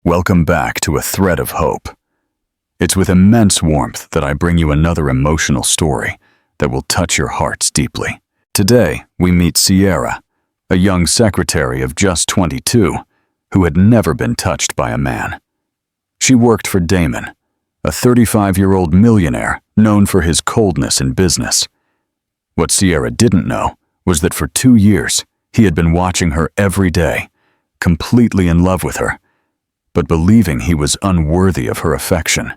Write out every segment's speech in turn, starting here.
Welcome back to A Thread of Hope. It's with immense warmth that I bring you another emotional story that will touch your hearts deeply. Today, we meet Sierra, a young secretary of just 22 who had never been touched by a man. She worked for Damon, a 35-year-old millionaire known for his coldness in business. What Sierra didn't know was that for 2 years, he had been watching her every day, completely in love with her, but believing he was unworthy of her affection.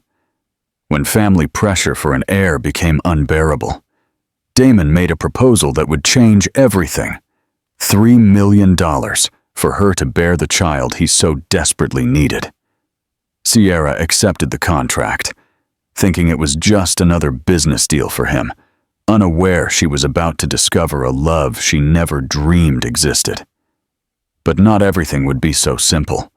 When family pressure for an heir became unbearable, Damon made a proposal that would change everything: $3 million for her to bear the child he so desperately needed. Sierra accepted the contract, thinking it was just another business deal for him, unaware she was about to discover a love she never dreamed existed. But not everything would be so simple,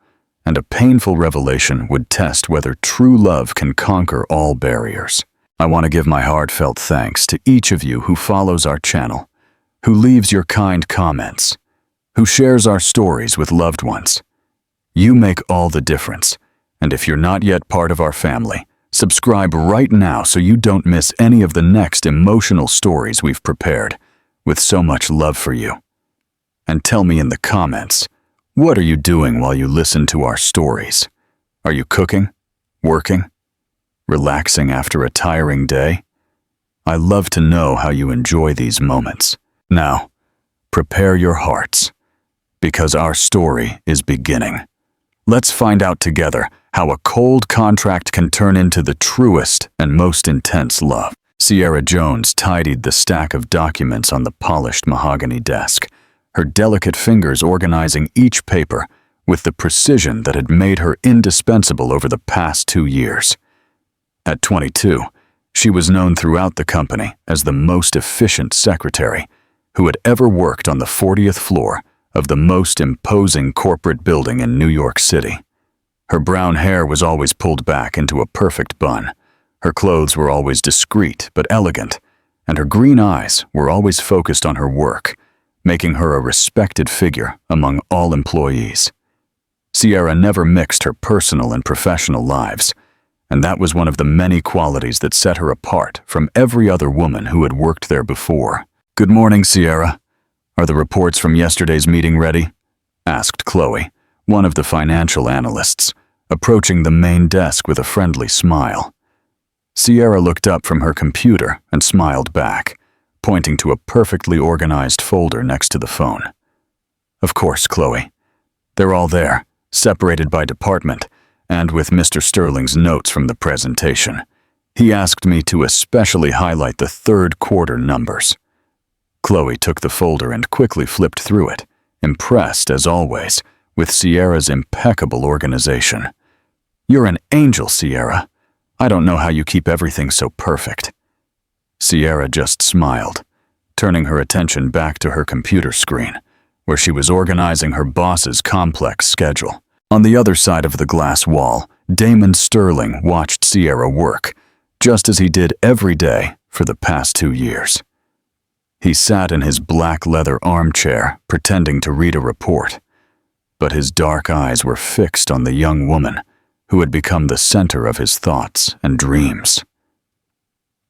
and a painful revelation would test whether true love can conquer all barriers. I want to give my heartfelt thanks to each of you who follows our channel, who leaves your kind comments, who shares our stories with loved ones. You make all the difference, and if you're not yet part of our family, subscribe right now so you don't miss any of the next emotional stories we've prepared with so much love for you. And tell me in the comments, what are you doing while you listen to our stories? Are you cooking? Working? Relaxing after a tiring day? I love to know how you enjoy these moments. Now, prepare your hearts, because our story is beginning. Let's find out together how a cold contract can turn into the truest and most intense love. Sierra Jones tidied the stack of documents on the polished mahogany desk, her delicate fingers organizing each paper with the precision that had made her indispensable over the past 2 years. At 22, she was known throughout the company as the most efficient secretary who had ever worked on the 40th floor of the most imposing corporate building in New York City. Her brown hair was always pulled back into a perfect bun. Her clothes were always discreet but elegant, and her green eyes were always focused on her work, making her a respected figure among all employees. Sierra never mixed her personal and professional lives, and that was one of the many qualities that set her apart from every other woman who had worked there before. "Good morning, Sierra. Are the reports from yesterday's meeting ready?" asked Chloe, one of the financial analysts, approaching the main desk with a friendly smile. Sierra looked up from her computer and smiled back, pointing to a perfectly organized folder next to the phone. "Of course, Chloe. They're all there, separated by department, and with Mr. Sterling's notes from the presentation. He asked me to especially highlight the third quarter numbers." Chloe took the folder and quickly flipped through it, impressed, as always, with Sierra's impeccable organization. "You're an angel, Sierra. I don't know how you keep everything so perfect." Sierra just smiled, turning her attention back to her computer screen, where she was organizing her boss's complex schedule. On the other side of the glass wall, Damon Sterling watched Sierra work, just as he did every day for the past 2 years. He sat in his black leather armchair, pretending to read a report, but his dark eyes were fixed on the young woman who had become the center of his thoughts and dreams.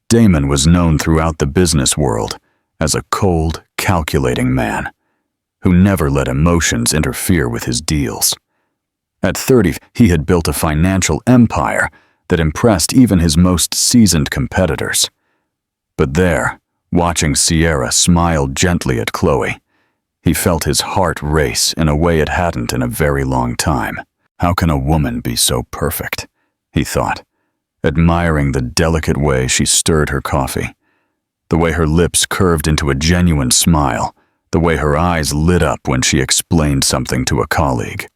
Damon was known throughout the business world as a cold, calculating man who never let emotions interfere with his deals. At 30, he had built a financial empire that impressed even his most seasoned competitors. But there, watching Sierra smile gently at Chloe, he felt his heart race in a way it hadn't in a very long time. "How can a woman be so perfect?" he thought, admiring the delicate way she stirred her coffee, the way her lips curved into a genuine smile, the way her eyes lit up when she explained something to a colleague.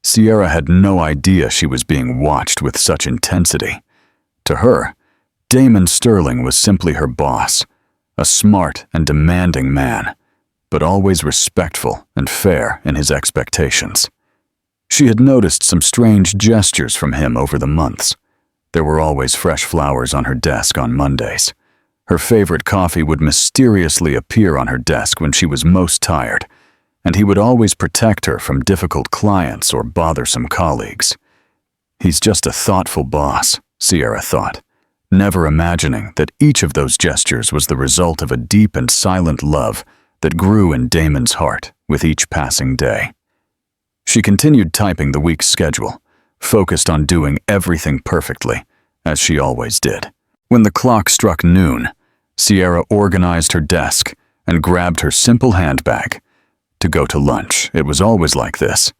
Sierra had no idea she was being watched with such intensity. To her, Damon Sterling was simply her boss, a smart and demanding man, but always respectful and fair in his expectations. She had noticed some strange gestures from him over the months. There were always fresh flowers on her desk on Mondays. Her favorite coffee would mysteriously appear on her desk when she was most tired, and he would always protect her from difficult clients or bothersome colleagues. He's just a thoughtful boss, Sierra thought, never imagining that each of those gestures was the result of a deep and silent love that grew in Damon's heart with each passing day. She continued typing the week's schedule, focused on doing everything perfectly, as she always did. When the clock struck noon, Sierra organized her desk and grabbed her simple handbag. To go to lunch, it was always like this.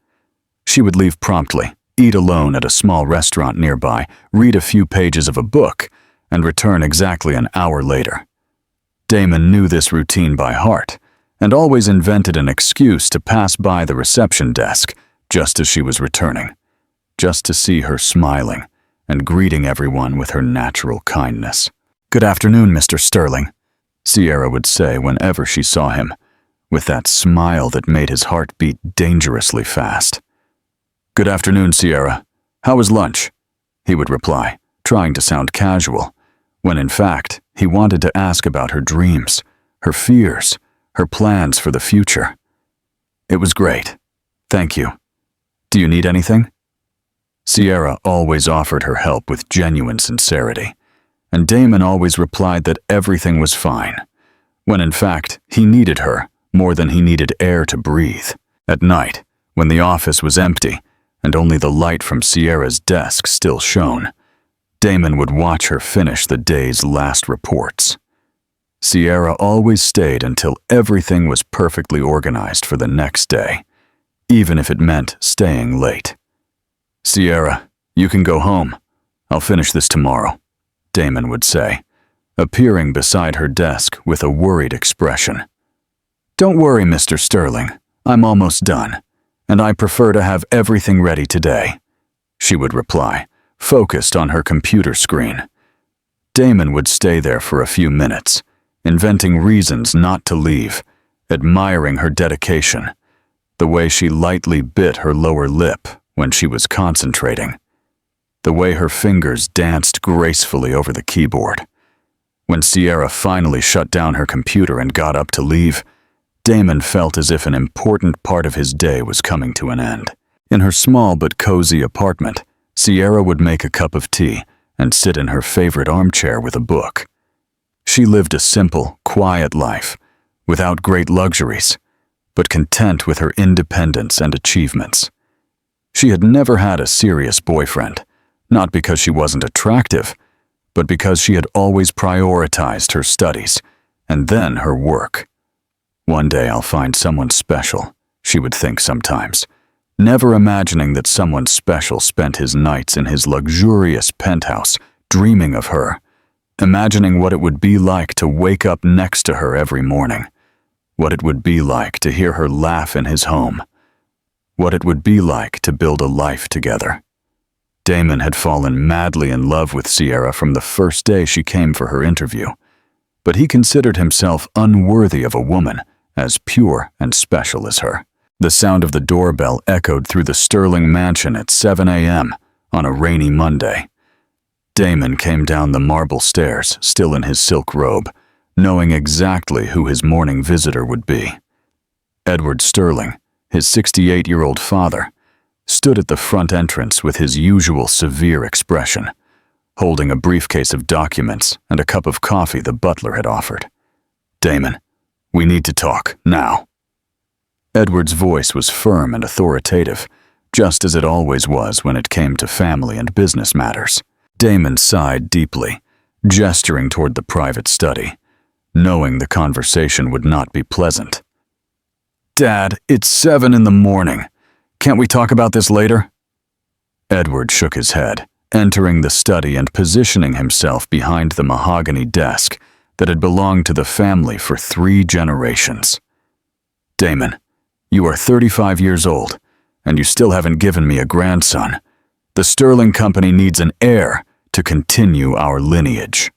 She would leave promptly, eat alone at a small restaurant nearby, read a few pages of a book, and return exactly an hour later. Damon knew this routine by heart, and always invented an excuse to pass by the reception desk just as she was returning, just to see her smiling and greeting everyone with her natural kindness. "Good afternoon, Mr. Sterling," Sierra would say whenever she saw him, with that smile that made his heart beat dangerously fast. "Good afternoon, Sierra. How was lunch?" he would reply, trying to sound casual, when in fact he wanted to ask about her dreams, her fears, her plans for the future. "It was great. Thank you. Do you need anything?" Sierra always offered her help with genuine sincerity, and Damon always replied that everything was fine, when in fact he needed her more than he needed air to breathe. At night, when the office was empty and only the light from Sierra's desk still shone, Damon would watch her finish the day's last reports. Sierra always stayed until everything was perfectly organized for the next day, even if it meant staying late. "Sierra, you can go home. I'll finish this tomorrow," Damon would say, appearing beside her desk with a worried expression. "Don't worry, Mr. Sterling. I'm almost done, and I prefer to have everything ready today," she would reply, focused on her computer screen. Damon would stay there for a few minutes, inventing reasons not to leave, admiring her dedication, the way she lightly bit her lower lip when she was concentrating, the way her fingers danced gracefully over the keyboard. When Sierra finally shut down her computer and got up to leave, Damon felt as if an important part of his day was coming to an end. In her small but cozy apartment, Sierra would make a cup of tea and sit in her favorite armchair with a book. She lived a simple, quiet life, without great luxuries, but content with her independence and achievements. She had never had a serious boyfriend, not because she wasn't attractive, but because she had always prioritized her studies and then her work. "One day I'll find someone special," she would think sometimes, never imagining that someone special spent his nights in his luxurious penthouse dreaming of her, imagining what it would be like to wake up next to her every morning, what it would be like to hear her laugh in his home, what it would be like to build a life together. Damon had fallen madly in love with Sierra from the first day she came for her interview, but he considered himself unworthy of a woman as pure and special as her. The sound of the doorbell echoed through the Sterling mansion at 7 a.m. on a rainy Monday. Damon came down the marble stairs, still in his silk robe, knowing exactly who his morning visitor would be. Edward Sterling, his 68-year-old father, stood at the front entrance with his usual severe expression, holding a briefcase of documents and a cup of coffee the butler had offered. "Damon, we need to talk, now." Edward's voice was firm and authoritative, just as it always was when it came to family and business matters. Damon sighed deeply, gesturing toward the private study, knowing the conversation would not be pleasant. "Dad, it's 7 in the morning. Can't we talk about this later?" Edward shook his head, entering the study and positioning himself behind the mahogany desk that had belonged to the family for 3 generations. "Damon, you are 35 years old, and you still haven't given me a grandson. The Sterling Company needs an heir to continue our lineage."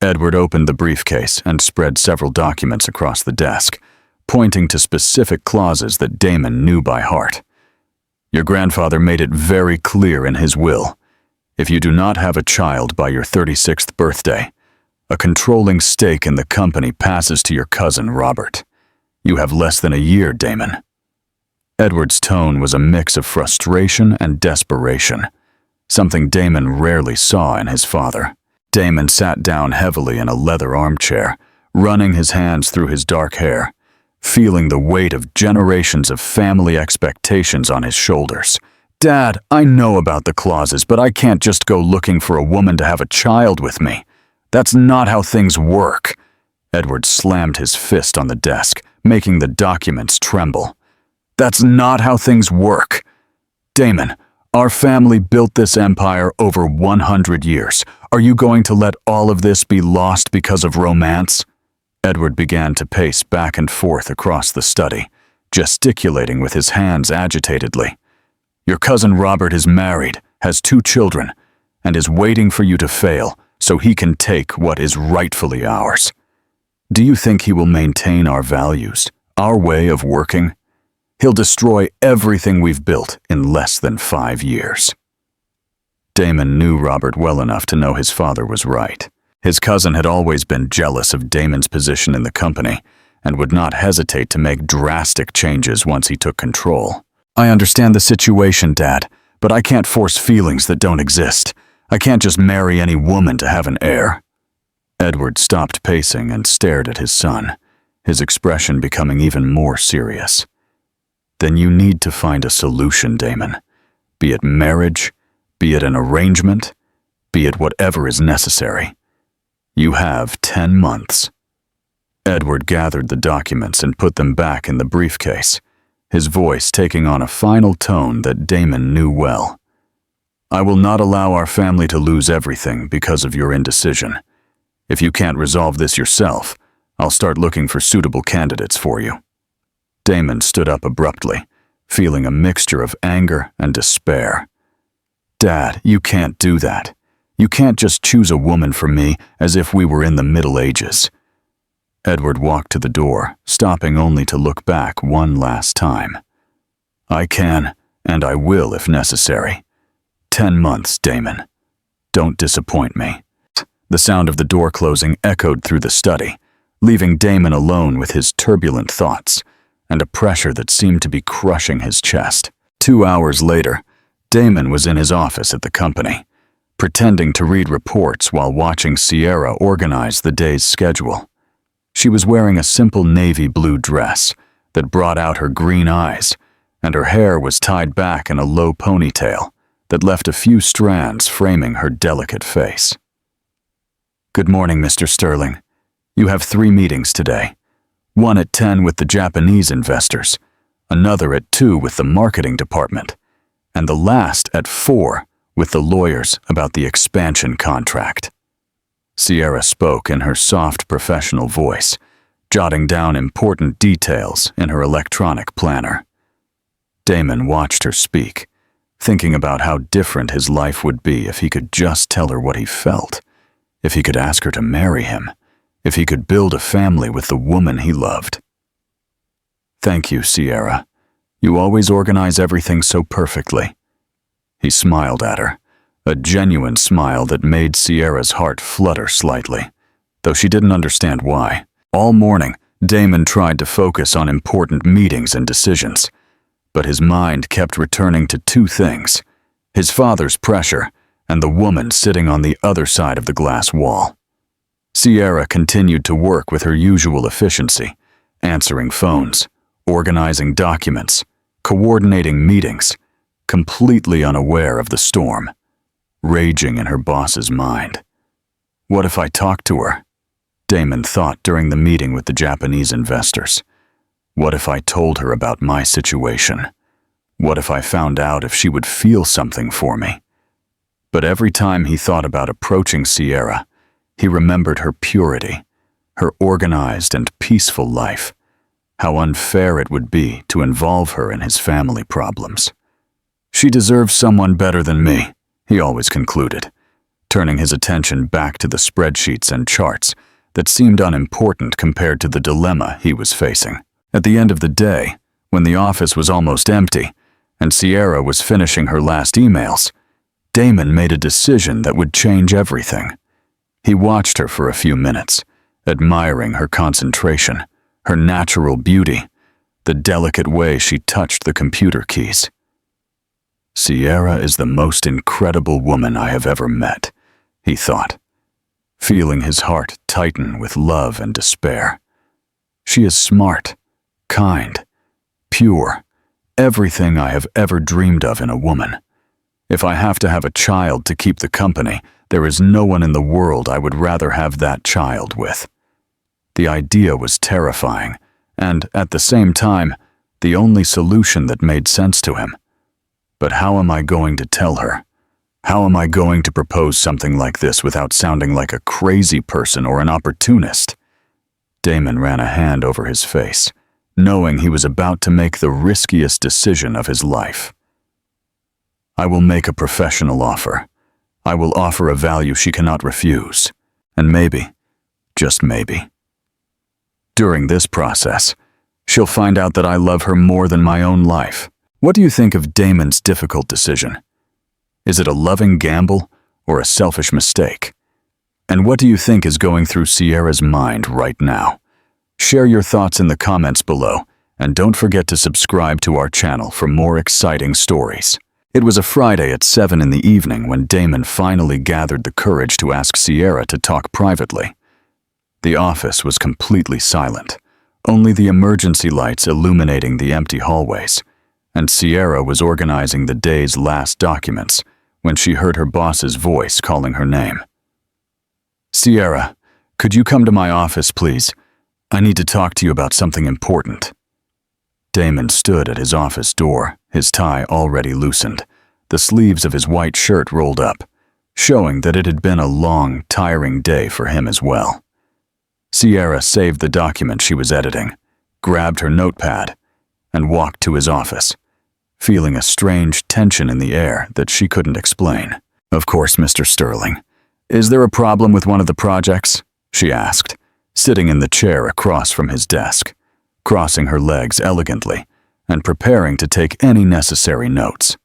Edward opened the briefcase and spread several documents across the desk, pointing to specific clauses that Damon knew by heart. "Your grandfather made it very clear in his will. If you do not have a child by your 36th birthday, a controlling stake in the company passes to your cousin Robert. You have less than a year, Damon." Edward's tone was a mix of frustration and desperation, something Damon rarely saw in his father. Damon sat down heavily in a leather armchair, running his hands through his dark hair, feeling the weight of generations of family expectations on his shoulders. "Dad, I know about the clauses, but I can't just go looking for a woman to have a child with me. That's not how things work." Edward slammed his fist on the desk, making the documents tremble. "That's not how things work. Damon, our family built this empire over 100 years. Are you going to let all of this be lost because of romance?" Edward began to pace back and forth across the study, gesticulating with his hands agitatedly. "Your cousin Robert is married, has 2 children, and is waiting for you to fail so he can take what is rightfully ours. Do you think he will maintain our values, our way of working? He'll destroy everything we've built in less than 5 years." Damon knew Robert well enough to know his father was right. His cousin had always been jealous of Damon's position in the company and would not hesitate to make drastic changes once he took control. "I understand the situation, Dad, but I can't force feelings that don't exist. I can't just marry any woman to have an heir." Edward stopped pacing and stared at his son, his expression becoming even more serious. "Then you need to find a solution, Damon. Be it marriage, be it an arrangement, be it whatever is necessary. You have 10 months. Edward gathered the documents and put them back in the briefcase, his voice taking on a final tone that Damon knew well. "I will not allow our family to lose everything because of your indecision. If you can't resolve this yourself, I'll start looking for suitable candidates for you." Damon stood up abruptly, feeling a mixture of anger and despair. "Dad, you can't do that. You can't just choose a woman for me as if we were in the Middle Ages." Edward walked to the door, stopping only to look back one last time. "I can, and I will if necessary. 10 months, Damon. Don't disappoint me." The sound of the door closing echoed through the study, leaving Damon alone with his turbulent thoughts and a pressure that seemed to be crushing his chest. 2 hours later, Damon was in his office at the company, pretending to read reports while watching Sierra organize the day's schedule. She was wearing a simple navy blue dress that brought out her green eyes, and her hair was tied back in a low ponytail that left a few strands framing her delicate face. "Good morning, Mr. Sterling. You have 3 meetings today. One at 10 with the Japanese investors, another at 2 with the marketing department, and the last at 4 with the lawyers about the expansion contract." Sierra spoke in her soft professional voice, jotting down important details in her electronic planner. Damon watched her speak, thinking about how different his life would be if he could just tell her what he felt, if he could ask her to marry him, if he could build a family with the woman he loved. "Thank you, Sierra. You always organize everything so perfectly." He smiled at her, a genuine smile that made Sierra's heart flutter slightly, though she didn't understand why. All morning, Damon tried to focus on important meetings and decisions, but his mind kept returning to 2 things: his father's pressure and the woman sitting on the other side of the glass wall. Sierra continued to work with her usual efficiency, answering phones, organizing documents, coordinating meetings, completely unaware of the storm raging in her boss's mind. "What if I talked to her?" Damon thought during the meeting with the Japanese investors. "What if I told her about my situation? What if I found out if she would feel something for me?" But every time he thought about approaching Sierra, he remembered her purity, her organized and peaceful life, how unfair it would be to involve her in his family problems. "She deserves someone better than me," he always concluded, turning his attention back to the spreadsheets and charts that seemed unimportant compared to the dilemma he was facing. At the end of the day, when the office was almost empty and Sierra was finishing her last emails, Damon made a decision that would change everything. He watched her for a few minutes, admiring her concentration, her natural beauty, the delicate way she touched the computer keys. Sierra is the most incredible woman I have ever met, he thought, feeling his heart tighten with love and despair. She is smart, kind, pure, everything I have ever dreamed of in a woman. If I have to have a child to keep the company, there is no one in the world I would rather have that child with. The idea was terrifying, and, at the same time, the only solution that made sense to him. But how am I going to tell her? How am I going to propose something like this without sounding like a crazy person or an opportunist? Damon ran a hand over his face, knowing he was about to make the riskiest decision of his life. I will make a professional offer. I will offer a value she cannot refuse. And maybe, just maybe, during this process, she'll find out that I love her more than my own life. What do you think of Damon's difficult decision? Is it a loving gamble or a selfish mistake? And what do you think is going through Sierra's mind right now? Share your thoughts in the comments below, and don't forget to subscribe to our channel for more exciting stories. It was a Friday at 7 in the evening when Damon finally gathered the courage to ask Sierra to talk privately. The office was completely silent, only the emergency lights illuminating the empty hallways, and Sierra was organizing the day's last documents when she heard her boss's voice calling her name. "Sierra, could you come to my office, please? I need to talk to you about something important." Damon stood at his office door, his tie already loosened, the sleeves of his white shirt rolled up, showing that it had been a long, tiring day for him as well. Sierra saved the document she was editing, grabbed her notepad, and walked to his office, feeling a strange tension in the air that she couldn't explain. "Of course, Mr. Sterling. Is there a problem with one of the projects?" she asked, sitting in the chair across from his desk, crossing her legs elegantly and preparing to take any necessary notes.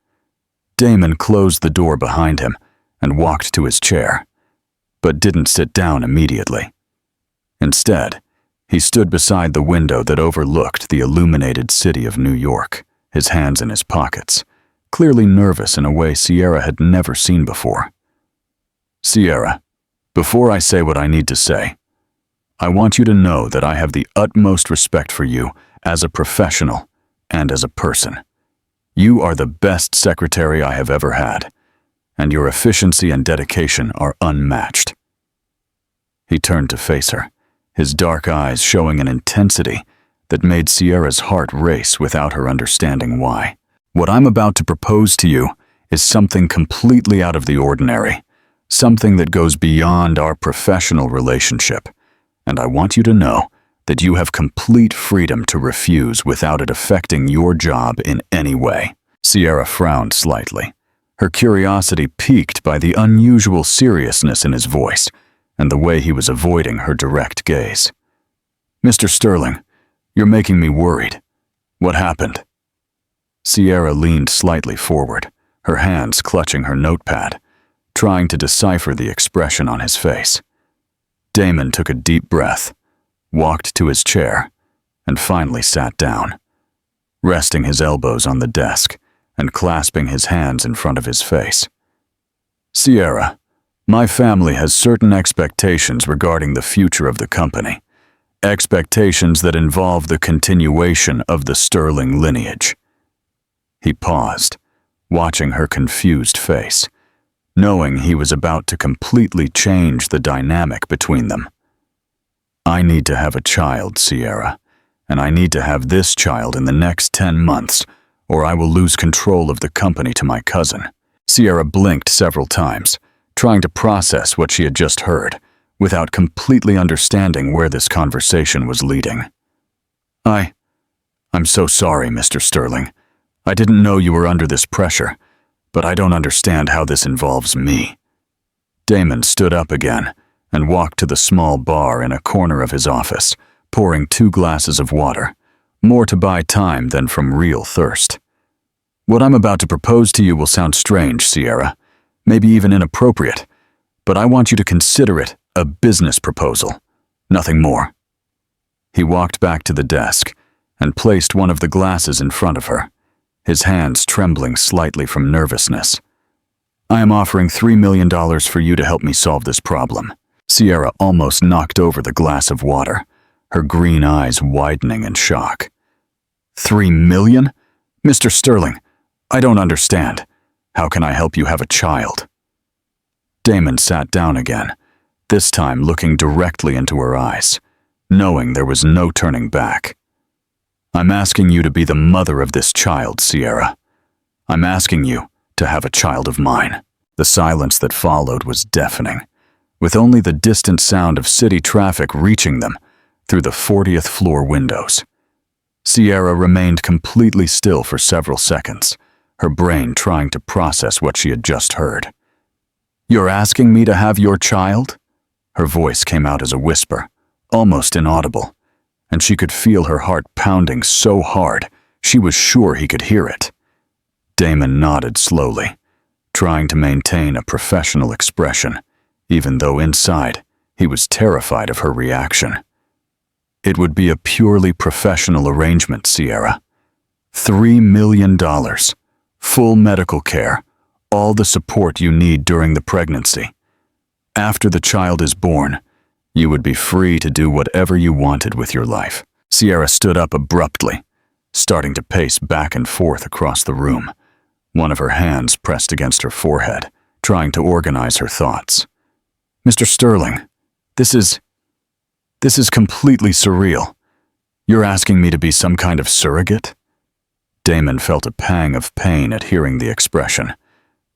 Damon closed the door behind him and walked to his chair, but didn't sit down immediately. Instead, he stood beside the window that overlooked the illuminated city of New York, his hands in his pockets, clearly nervous in a way Sierra had never seen before. "Sierra, before I say what I need to say, I want you to know that I have the utmost respect for you as a professional and as a person. You are the best secretary I have ever had, and your efficiency and dedication are unmatched." He turned to face her, his dark eyes showing an intensity that made Sierra's heart race without her understanding why. "What I'm about to propose to you is something completely out of the ordinary, something that goes beyond our professional relationship, and I want you to know that you have complete freedom to refuse without it affecting your job in any way." Sierra frowned slightly, her curiosity piqued by the unusual seriousness in his voice and the way he was avoiding her direct gaze. "Mr. Sterling, you're making me worried. What happened?" Sierra leaned slightly forward, her hands clutching her notepad, trying to decipher the expression on his face. Damon took a deep breath, walked to his chair, and finally sat down, resting his elbows on the desk and clasping his hands in front of his face. "Sierra, my family has certain expectations regarding the future of the company, expectations that involve the continuation of the Sterling lineage." He paused, watching her confused face, knowing he was about to completely change the dynamic between them. "I need to have a child, Sierra, and I need to have this child in the next 10 months, or I will lose control of the company to my cousin." Sierra blinked several times, trying to process what she had just heard, without completely understanding where this conversation was leading. I'm so sorry, Mr. Sterling. I didn't know you were under this pressure, but I don't understand how this involves me." Damon stood up again and walked to the small bar in a corner of his office, pouring 2 glasses of water, more to buy time than from real thirst. "What I'm about to propose to you will sound strange, Sierra, maybe even inappropriate, but I want you to consider it a business proposal, nothing more." He walked back to the desk and placed one of the glasses in front of her, his hands trembling slightly from nervousness. "I am offering $3 million for you to help me solve this problem." Sierra almost knocked over the glass of water, her green eyes widening in shock. "3 million? Mr. Sterling, I don't understand. How can I help you have a child?" Damon sat down again, this time looking directly into her eyes, knowing there was no turning back. "I'm asking you to be the mother of this child, Sierra. I'm asking you to have a child of mine." The silence that followed was deafening, with only the distant sound of city traffic reaching them through the 40th floor windows. Sierra remained completely still for several seconds, her brain trying to process what she had just heard. "You're asking me to have your child?" Her voice came out as a whisper, almost inaudible, and she could feel her heart pounding so hard she was sure he could hear it. Damon nodded slowly, trying to maintain a professional expression, even though inside he was terrified of her reaction. "It would be a purely professional arrangement, Sierra. $3 million, full medical care, all the support you need during the pregnancy. After the child is born, you would be free to do whatever you wanted with your life." Sierra stood up abruptly, starting to pace back and forth across the room, one of her hands pressed against her forehead, trying to organize her thoughts. "Mr. Sterling, this is completely surreal. You're asking me to be some kind of surrogate?" Damon felt a pang of pain at hearing the expression,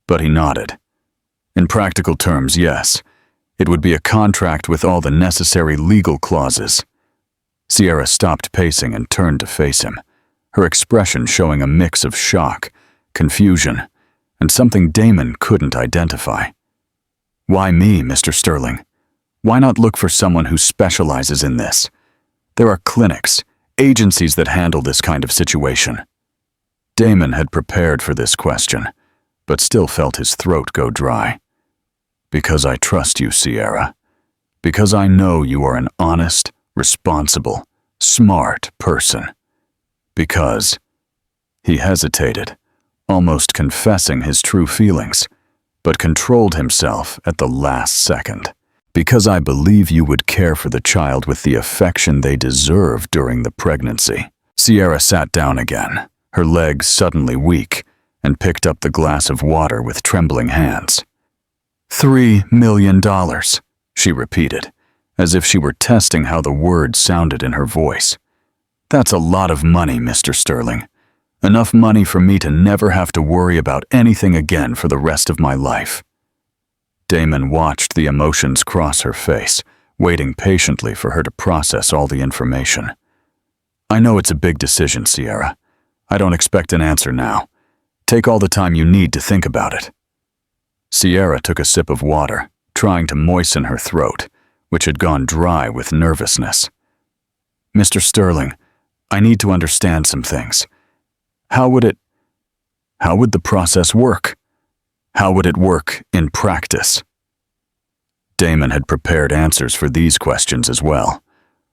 but he nodded. "In practical terms, yes. It would be a contract with all the necessary legal clauses." Sierra stopped pacing and turned to face him, her expression showing a mix of shock, confusion, and something Damon couldn't identify. "Why me, Mr. Sterling? Why not look for someone who specializes in this? There are clinics, agencies that handle this kind of situation." Damon had prepared for this question, but still felt his throat go dry. "Because I trust you, Sierra. Because I know you are an honest, responsible, smart person. Because—" He hesitated, almost confessing his true feelings, but controlled himself at the last second. "Because I believe you would care for the child with the affection they deserve during the pregnancy." Sierra sat down again, her legs suddenly weak, and picked up the glass of water with trembling hands. $3 million, she repeated, as if she were testing how the words sounded in her voice. "That's a lot of money, Mr. Sterling. Enough money for me to never have to worry about anything again for the rest of my life." Damon watched the emotions cross her face, waiting patiently for her to process all the information. "I know it's a big decision, Sierra. I don't expect an answer now. Take all the time you need to think about it." Sierra took a sip of water, trying to moisten her throat, which had gone dry with nervousness. "Mr. Sterling, I need to understand some things. How would the process work? How would it work in practice?" Damon had prepared answers for these questions as well,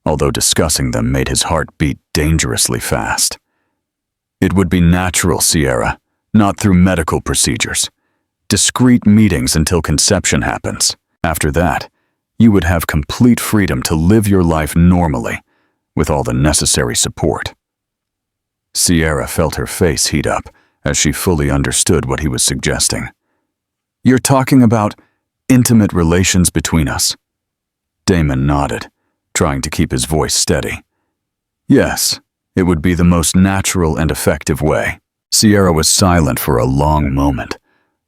although discussing them made his heart beat dangerously fast. "It would be natural, Sierra, not through medical procedures. Discreet meetings until conception happens. After that, you would have complete freedom to live your life normally, with all the necessary support." Sierra felt her face heat up as she fully understood what he was suggesting. "You're talking about intimate relations between us?" Damon nodded, trying to keep his voice steady. "Yes, it would be the most natural and effective way." Sierra was silent for a long moment,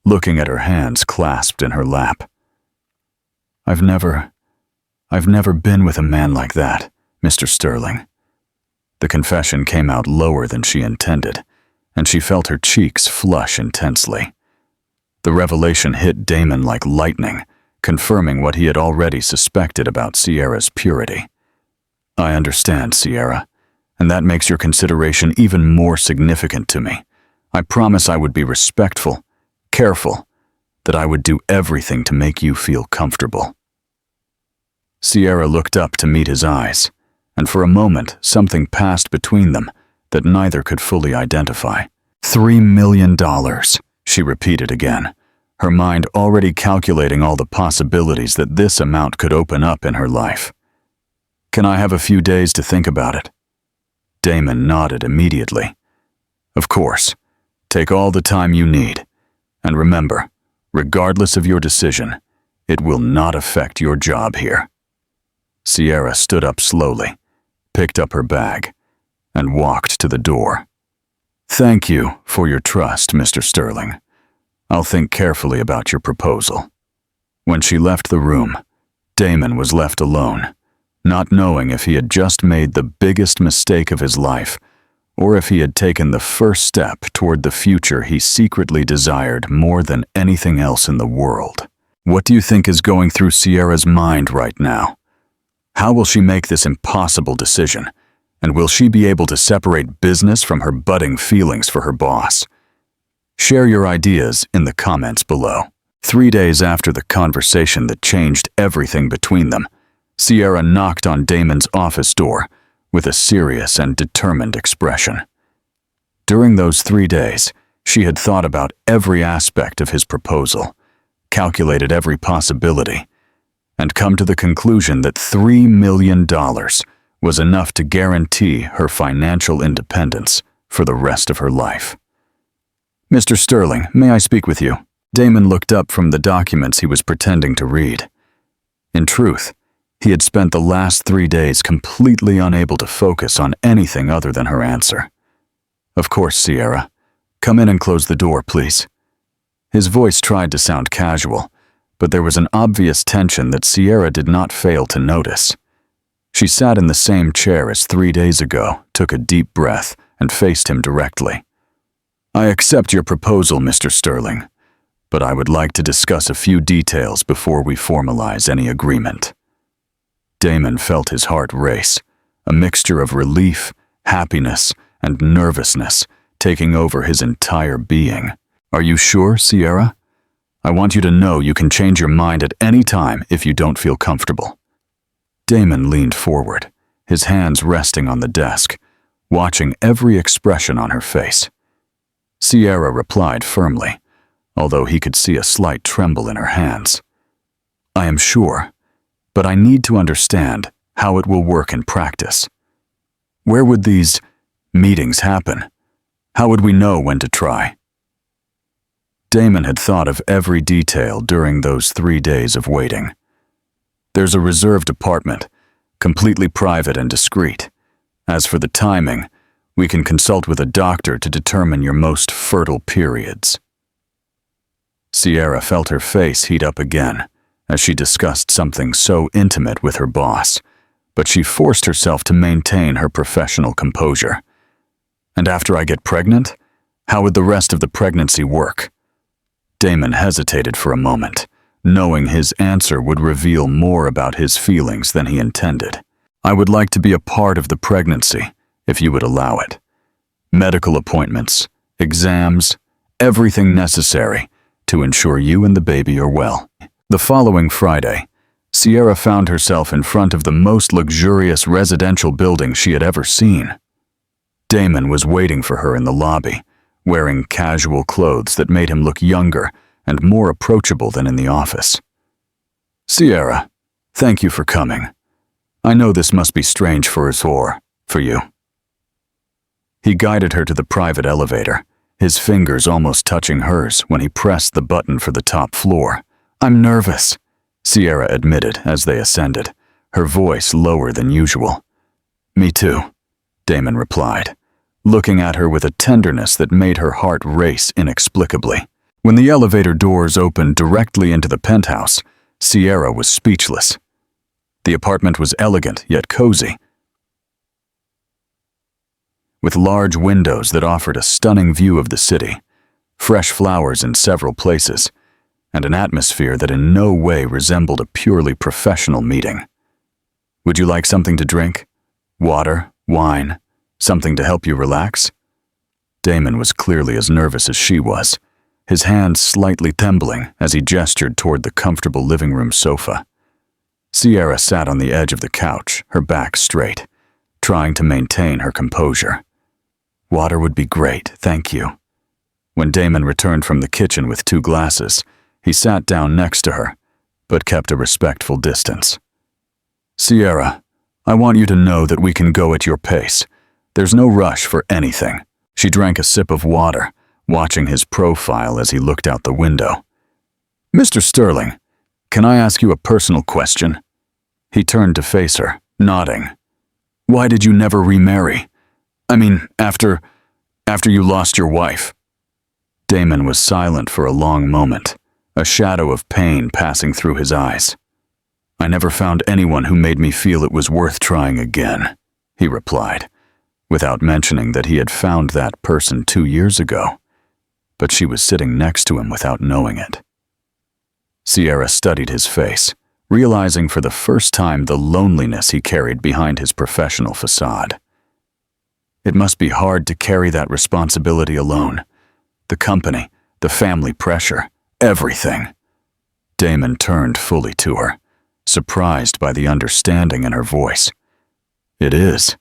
looking at her hands clasped in her lap. I've never been with a man like that, Mr. Sterling." The confession came out lower than she intended, and she felt her cheeks flush intensely. The revelation hit Damon like lightning, confirming what he had already suspected about Sierra's purity. "I understand, Sierra, and that makes your consideration even more significant to me. I promise I would be respectful, careful, that I would do everything to make you feel comfortable." Sierra looked up to meet his eyes, and for a moment something passed between them that neither could fully identify. $3 million, she repeated again, her mind already calculating all the possibilities that this amount could open up in her life. Can I have a few days to think about it? Damon nodded immediately. Of course. Take all the time you need. And remember, regardless of your decision, it will not affect your job here. Sierra stood up slowly, picked up her bag, and walked to the door. Thank you for your trust, Mr. Sterling. I'll think carefully about your proposal. When she left the room, Damon was left alone, not knowing if he had just made the biggest mistake of his life or if he had taken the first step toward the future he secretly desired more than anything else in the world. What do you think is going through Sierra's mind right now? How will she make this impossible decision? And will she be able to separate business from her budding feelings for her boss? Share your ideas in the comments below. 3 days after the conversation that changed everything between them, Sierra knocked on Damon's office door with a serious and determined expression. During those 3 days, she had thought about every aspect of his proposal, calculated every possibility, and come to the conclusion that $3 million was enough to guarantee her financial independence for the rest of her life. Mr. Sterling, may I speak with you? Damon looked up from the documents he was pretending to read. In truth, he had spent the last 3 days completely unable to focus on anything other than her answer. Of course, Sierra. Come in and close the door, please. His voice tried to sound casual, but there was an obvious tension that Sierra did not fail to notice. She sat in the same chair as 3 days ago, took a deep breath, and faced him directly. I accept your proposal, Mr. Sterling, but I would like to discuss a few details before we formalize any agreement. Damon felt his heart race, a mixture of relief, happiness, and nervousness taking over his entire being. Are you sure, Sierra? I want you to know you can change your mind at any time if you don't feel comfortable. Damon leaned forward, his hands resting on the desk, watching every expression on her face. Sierra replied firmly, although he could see a slight tremble in her hands. I am sure, but I need to understand how it will work in practice. Where would these meetings happen? How would we know when to try? Damon had thought of every detail during those 3 days of waiting. There's a reserved apartment, completely private and discreet. As for the timing, we can consult with a doctor to determine your most fertile periods. Sierra felt her face heat up again as she discussed something so intimate with her boss, but she forced herself to maintain her professional composure. And after I get pregnant, how would the rest of the pregnancy work? Damon hesitated for a moment, knowing his answer would reveal more about his feelings than he intended. I would like to be a part of the pregnancy, if you would allow it. Medical appointments, exams, everything necessary to ensure you and the baby are well. The following Friday, Sierra found herself in front of the most luxurious residential building she had ever seen. Damon was waiting for her in the lobby, wearing casual clothes that made him look younger and more approachable than in the office. Sierra, thank you for coming. I know this must be strange for us or for you. He guided her to the private elevator, his fingers almost touching hers when he pressed the button for the top floor. I'm nervous, Sierra admitted as they ascended, her voice lower than usual. Me too, Damon replied, looking at her with a tenderness that made her heart race inexplicably. When the elevator doors opened directly into the penthouse, Sierra was speechless. The apartment was elegant yet cozy, with large windows that offered a stunning view of the city, fresh flowers in several places, and an atmosphere that in no way resembled a purely professional meeting. Would you like something to drink? Water, wine, something to help you relax? Damon was clearly as nervous as she was, his hands slightly trembling as he gestured toward the comfortable living room sofa. Sierra sat on the edge of the couch, her back straight, trying to maintain her composure. "Water would be great, thank you." When Damon returned from the kitchen with 2 glasses, he sat down next to her, but kept a respectful distance. "Sierra, I want you to know that we can go at your pace. There's no rush for anything." She drank a sip of water, watching his profile as he looked out the window. "Mr. Sterling, can I ask you a personal question?" He turned to face her, nodding. "Why did you never remarry? I mean, after you lost your wife?" Damon was silent for a long moment, a shadow of pain passing through his eyes. "I never found anyone who made me feel it was worth trying again," he replied, without mentioning that he had found that person 2 years ago, but she was sitting next to him without knowing it. Sierra studied his face, realizing for the first time the loneliness he carried behind his professional facade. It must be hard to carry that responsibility alone. The company, the family pressure, everything. Damon turned fully to her, surprised by the understanding in her voice. "It is.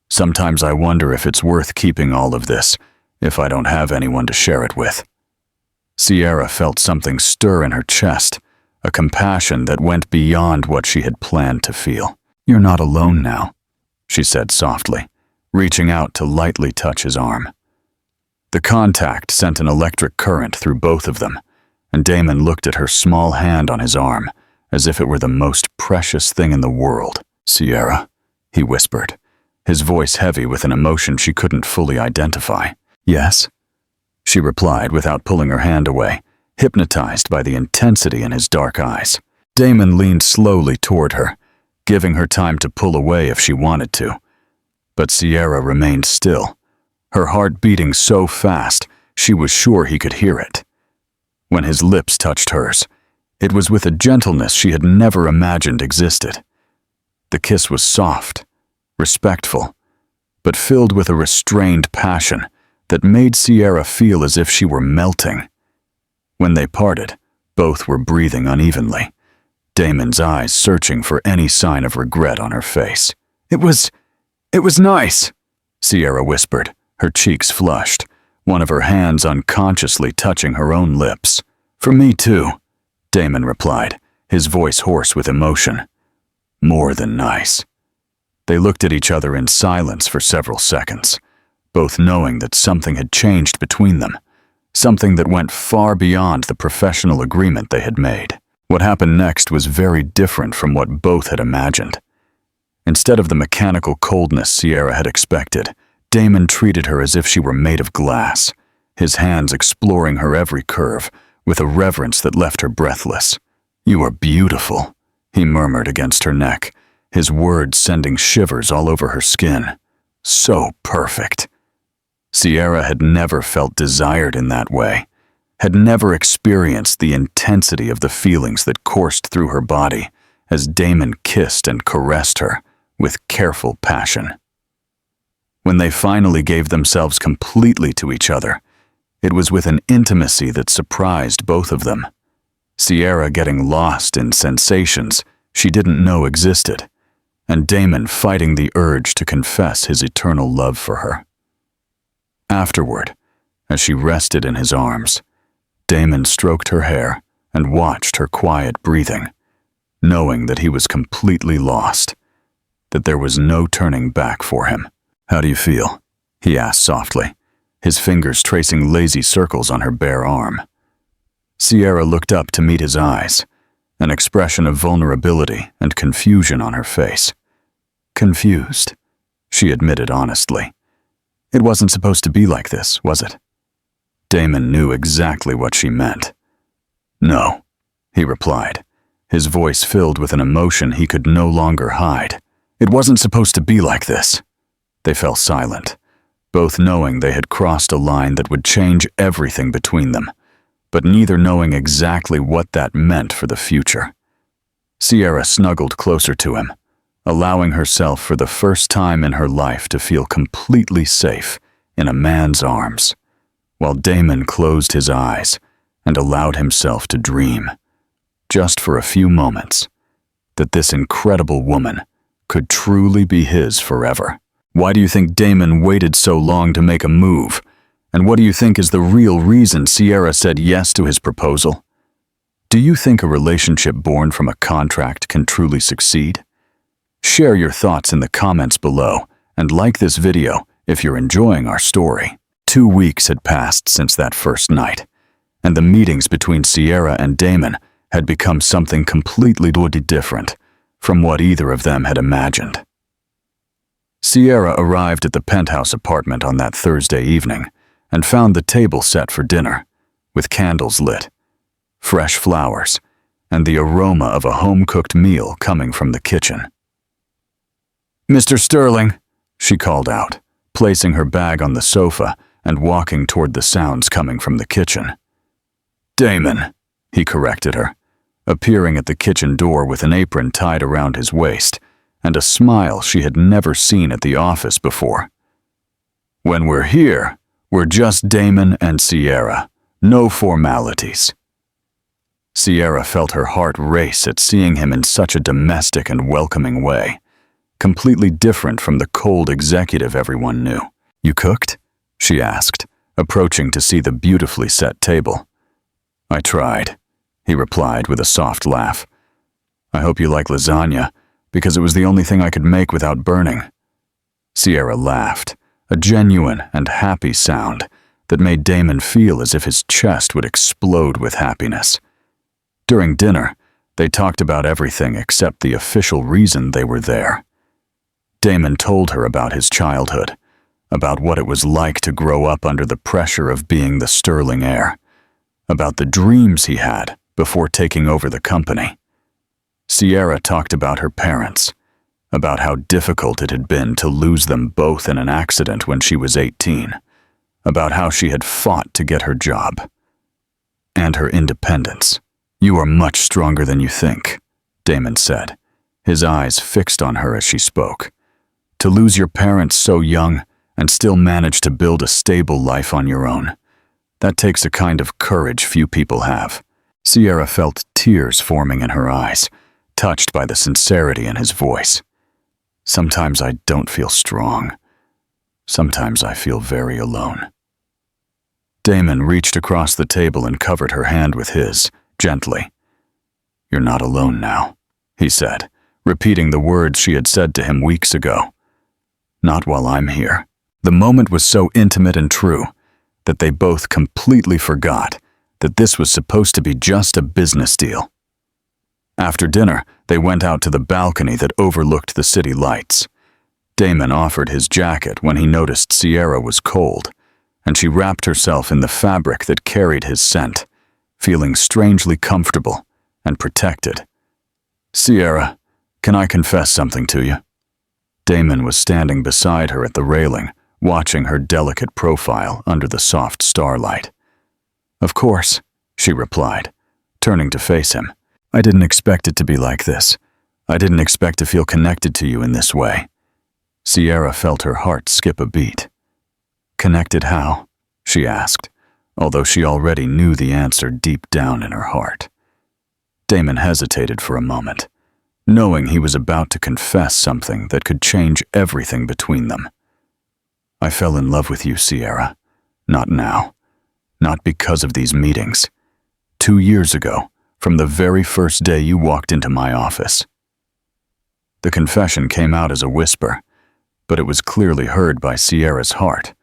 Sometimes I wonder if it's worth keeping all of this, if I don't have anyone to share it with." Sierra felt something stir in her chest, a compassion that went beyond what she had planned to feel. "You're not alone now," she said softly, reaching out to lightly touch his arm. The contact sent an electric current through both of them, and Damon looked at her small hand on his arm, as if it were the most precious thing in the world. "Sierra," he whispered, his voice heavy with an emotion she couldn't fully identify. "Yes?" she replied without pulling her hand away, hypnotized by the intensity in his dark eyes. Damon leaned slowly toward her, giving her time to pull away if she wanted to. But Sierra remained still, her heart beating so fast she was sure he could hear it. When his lips touched hers, it was with a gentleness she had never imagined existed. The kiss was soft, respectful, but filled with a restrained passion that made Sierra feel as if she were melting. When they parted, both were breathing unevenly, Damon's eyes searching for any sign of regret on her face. It was nice," Sierra whispered, her cheeks flushed, one of her hands unconsciously touching her own lips. "For me too," Damon replied, his voice hoarse with emotion. "More than nice." They looked at each other in silence for several seconds, both knowing that something had changed between them, something that went far beyond the professional agreement they had made. What happened next was very different from what both had imagined. Instead of the mechanical coldness Sierra had expected, Damon treated her as if she were made of glass, his hands exploring her every curve with a reverence that left her breathless. "You are beautiful," he murmured against her neck, his words sending shivers all over her skin. "So perfect." Sierra had never felt desired in that way, had never experienced the intensity of the feelings that coursed through her body as Damon kissed and caressed her with careful passion. When they finally gave themselves completely to each other, it was with an intimacy that surprised both of them. Sierra getting lost in sensations she didn't know existed, and Damon fighting the urge to confess his eternal love for her. Afterward, as she rested in his arms, Damon stroked her hair and watched her quiet breathing, knowing that he was completely lost, that there was no turning back for him. "How do you feel?" he asked softly, his fingers tracing lazy circles on her bare arm. Sierra looked up to meet his eyes, an expression of vulnerability and confusion on her face. "Confused," she admitted honestly. "It wasn't supposed to be like this, was it?" Damon knew exactly what she meant. "No," he replied, his voice filled with an emotion he could no longer hide. "It wasn't supposed to be like this." They fell silent, both knowing they had crossed a line that would change everything between them, but neither knowing exactly what that meant for the future. Sierra snuggled closer to him, allowing herself for the first time in her life to feel completely safe in a man's arms, while Damon closed his eyes and allowed himself to dream, just for a few moments, that this incredible woman could truly be his forever. Why do you think Damon waited so long to make a move? And what do you think is the real reason Sierra said yes to his proposal? Do you think a relationship born from a contract can truly succeed? Share your thoughts in the comments below and like this video if you're enjoying our story. 2 weeks had passed since that first night, and the meetings between Sierra and Damon had become something completely different from what either of them had imagined. Sierra arrived at the penthouse apartment on that Thursday evening and found the table set for dinner, with candles lit, fresh flowers, and the aroma of a home-cooked meal coming from the kitchen. "Mr. Sterling," she called out, placing her bag on the sofa and walking toward the sounds coming from the kitchen. "Damon," he corrected her, appearing at the kitchen door with an apron tied around his waist and a smile she had never seen at the office before. "When we're here, we're just Damon and Sierra. No formalities." Sierra felt her heart race at seeing him in such a domestic and welcoming way, completely different from the cold executive everyone knew. "You cooked?" she asked, approaching to see the beautifully set table. "I tried," he replied with a soft laugh. "I hope you like lasagna, because it was the only thing I could make without burning." Sierra laughed, a genuine and happy sound that made Damon feel as if his chest would explode with happiness. During dinner, they talked about everything except the official reason they were there. Damon told her about his childhood, about what it was like to grow up under the pressure of being the Sterling heir, about the dreams he had before taking over the company. Sierra talked about her parents, about how difficult it had been to lose them both in an accident when she was 18, about how she had fought to get her job, and her independence. "You are much stronger than you think," Damon said, his eyes fixed on her as she spoke. "To lose your parents so young and still manage to build a stable life on your own, that takes a kind of courage few people have." Sierra felt tears forming in her eyes, touched by the sincerity in his voice. "Sometimes I don't feel strong. Sometimes I feel very alone." Damon reached across the table and covered her hand with his, gently. "You're not alone now," he said, repeating the words she had said to him weeks ago. "Not while I'm here." The moment was so intimate and true that they both completely forgot that this was supposed to be just a business deal. After dinner, they went out to the balcony that overlooked the city lights. Damon offered his jacket when he noticed Sierra was cold, and she wrapped herself in the fabric that carried his scent, feeling strangely comfortable and protected. "Sierra, can I confess something to you?" Damon was standing beside her at the railing, watching her delicate profile under the soft starlight. "Of course," she replied, turning to face him. "I didn't expect it to be like this. I didn't expect to feel connected to you in this way." Sierra felt her heart skip a beat. "Connected how?" she asked, although she already knew the answer deep down in her heart. Damon hesitated for a moment, knowing he was about to confess something that could change everything between them. "I fell in love with you, Sierra. Not now. Not because of these meetings. 2 years ago, from the very first day you walked into my office." The confession came out as a whisper, but it was clearly heard by Sierra's heart,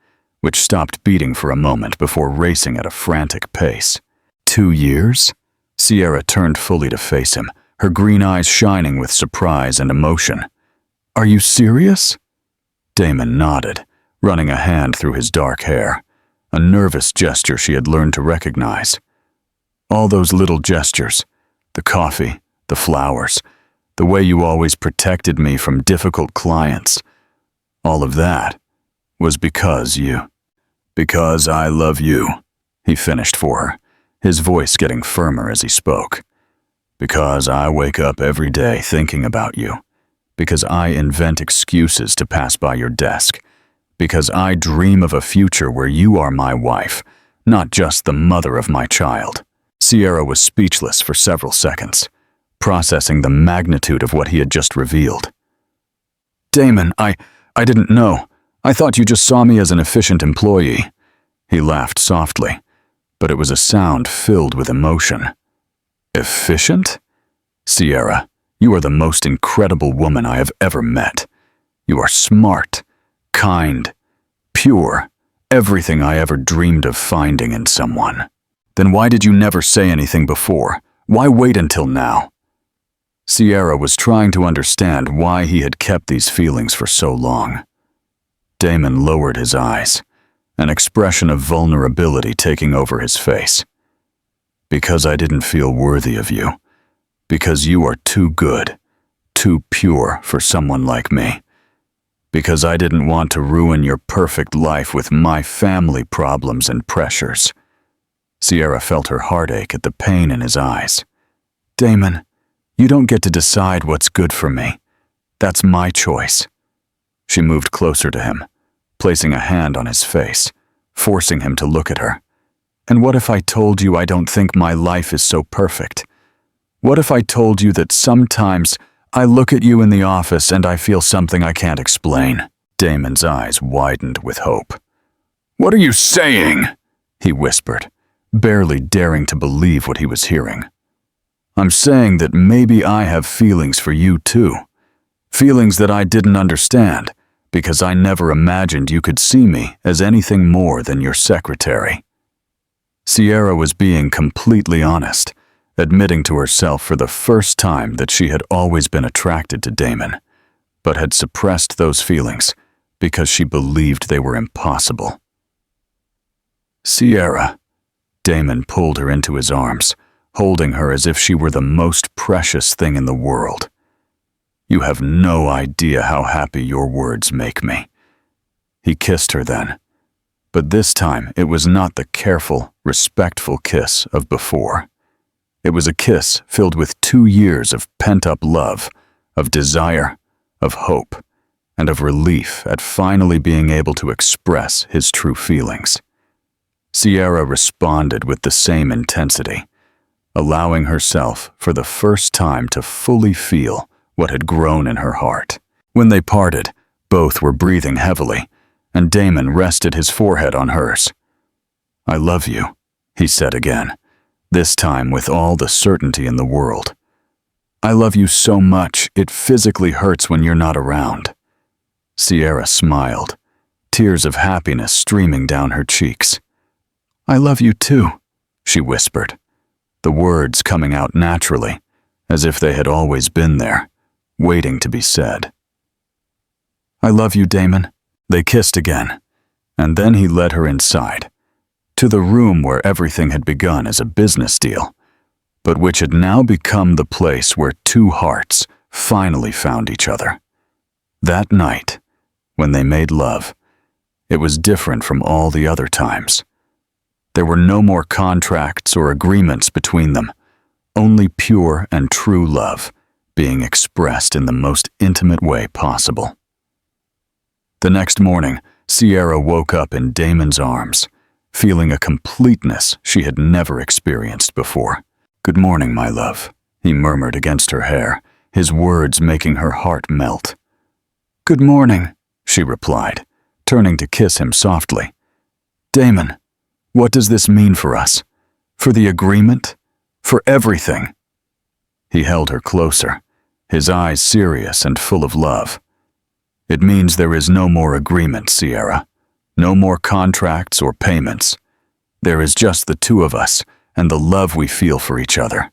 which stopped beating for a moment before racing at a frantic pace. 2 years? Sierra turned fully to face him, her green eyes shining with surprise and emotion. "Are you serious?" Damon nodded, running a hand through his dark hair, a nervous gesture she had learned to recognize. "All those little gestures, the coffee, the flowers, the way you always protected me from difficult clients, all of that was because I love you," he finished for her, his voice getting firmer as he spoke. "Because I wake up every day thinking about you. Because I invent excuses to pass by your desk. Because I dream of a future where you are my wife, not just the mother of my child." Sierra was speechless for several seconds, processing the magnitude of what he had just revealed. Damon, I didn't know. I thought you just saw me as an efficient employee." He laughed softly, but it was a sound filled with emotion. "Efficient? Sierra, you are the most incredible woman I have ever met. You are smart, kind, pure, everything I ever dreamed of finding in someone. Then why did you never say anything before? Why wait until now?" Sierra was trying to understand why he had kept these feelings for so long. Damon lowered his eyes, an expression of vulnerability taking over his face. "Because I didn't feel worthy of you. Because you are too good, too pure for someone like me. Because I didn't want to ruin your perfect life with my family problems and pressures." Sierra felt her heartache at the pain in his eyes. "Damon, you don't get to decide what's good for me. That's my choice." She moved closer to him, placing a hand on his face, forcing him to look at her. "And what if I told you I don't think my life is so perfect? What if I told you that sometimes I look at you in the office and I feel something I can't explain?" Damon's eyes widened with hope. "What are you saying?" he whispered, barely daring to believe what he was hearing. "I'm saying that maybe I have feelings for you too. Feelings that I didn't understand, because I never imagined you could see me as anything more than your secretary." Sierra was being completely honest, admitting to herself for the first time that she had always been attracted to Damon, but had suppressed those feelings because she believed they were impossible. "Sierra," Damon pulled her into his arms, holding her as if she were the most precious thing in the world. "You have no idea how happy your words make me." He kissed her then, but this time it was not the careful, respectful kiss of before. It was a kiss filled with 2 years of pent-up love, of desire, of hope, and of relief at finally being able to express his true feelings. Sierra responded with the same intensity, allowing herself for the first time to fully feel what had grown in her heart. When they parted, both were breathing heavily, and Damon rested his forehead on hers. "I love you," he said again, this time with all the certainty in the world. "I love you so much it physically hurts when you're not around." Sierra smiled, tears of happiness streaming down her cheeks. "I love you too," she whispered, the words coming out naturally, as if they had always been there, waiting to be said. "I love you, Damon." They kissed again, and then he led her inside, to the room where everything had begun as a business deal, but which had now become the place where two hearts finally found each other. That night, when they made love, it was different from all the other times. There were no more contracts or agreements between them, only pure and true love being expressed in the most intimate way possible. The next morning, Sierra woke up in Damon's arms, feeling a completeness she had never experienced before. "Good morning, my love," he murmured against her hair, his words making her heart melt. "Good morning," she replied, turning to kiss him softly. "Damon, what does this mean for us? For the agreement? For everything?" He held her closer, his eyes serious and full of love. "It means there is no more agreement, Sierra. No more contracts or payments. There is just the two of us and the love we feel for each other."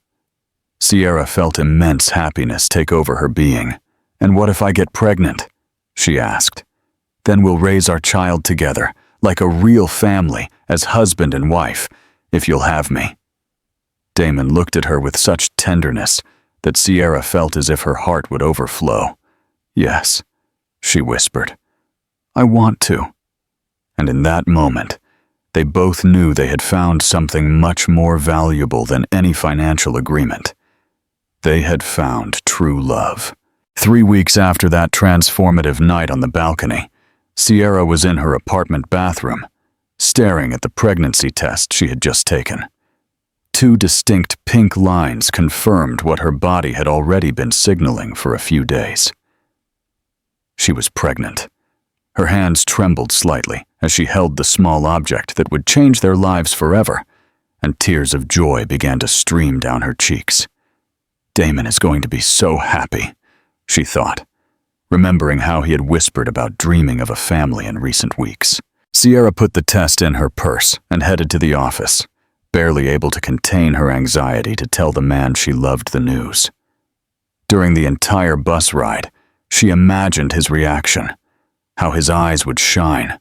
Sierra felt immense happiness take over her being. "And what if I get pregnant?" she asked. "Then we'll raise our child together, like a real family, as husband and wife, if you'll have me." Damon looked at her with such tenderness that Sierra felt as if her heart would overflow. "Yes," she whispered. "I want to." And in that moment, they both knew they had found something much more valuable than any financial agreement. They had found true love. 3 weeks after that transformative night on the balcony, Sierra was in her apartment bathroom, staring at the pregnancy test she had just taken. 2 distinct pink lines confirmed what her body had already been signaling for a few days. She was pregnant. Her hands trembled slightly as she held the small object that would change their lives forever, and tears of joy began to stream down her cheeks. Damon is going to be so happy, she thought, remembering how he had whispered about dreaming of a family in recent weeks. Sierra put the test in her purse and headed to the office, barely able to contain her anxiety to tell the man she loved the news. During the entire bus ride, she imagined his reaction, how his eyes would shine,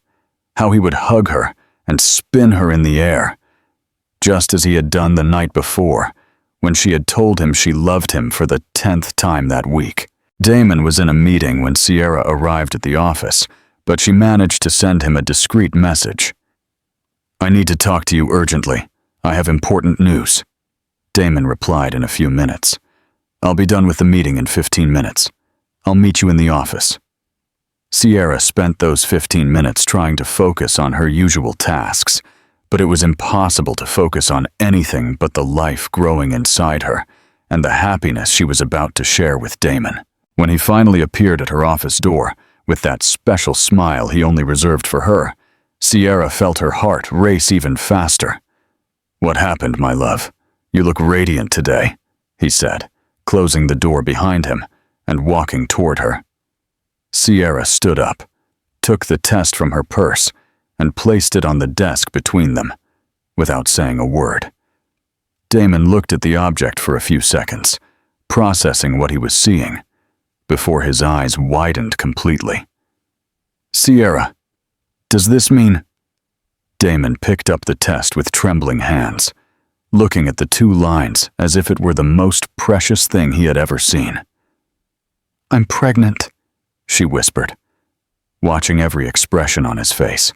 how he would hug her and spin her in the air, just as he had done the night before, when she had told him she loved him for the 10th time that week. Damon was in a meeting when Sierra arrived at the office, but she managed to send him a discreet message. "I need to talk to you urgently. I have important news." Damon replied in a few minutes. "I'll be done with the meeting in 15 minutes. I'll meet you in the office." Sierra spent those 15 minutes trying to focus on her usual tasks, but it was impossible to focus on anything but the life growing inside her and the happiness she was about to share with Damon. When he finally appeared at her office door, with that special smile he only reserved for her, Sierra felt her heart race even faster. "What happened, my love? You look radiant today," he said, closing the door behind him and walking toward her. Sierra stood up, took the test from her purse, and placed it on the desk between them, without saying a word. Damon looked at the object for a few seconds, processing what he was seeing, before his eyes widened completely. "Sierra, does this mean—" Damon picked up the test with trembling hands, looking at the 2 lines as if it were the most precious thing he had ever seen. "I'm pregnant," she whispered, watching every expression on his face.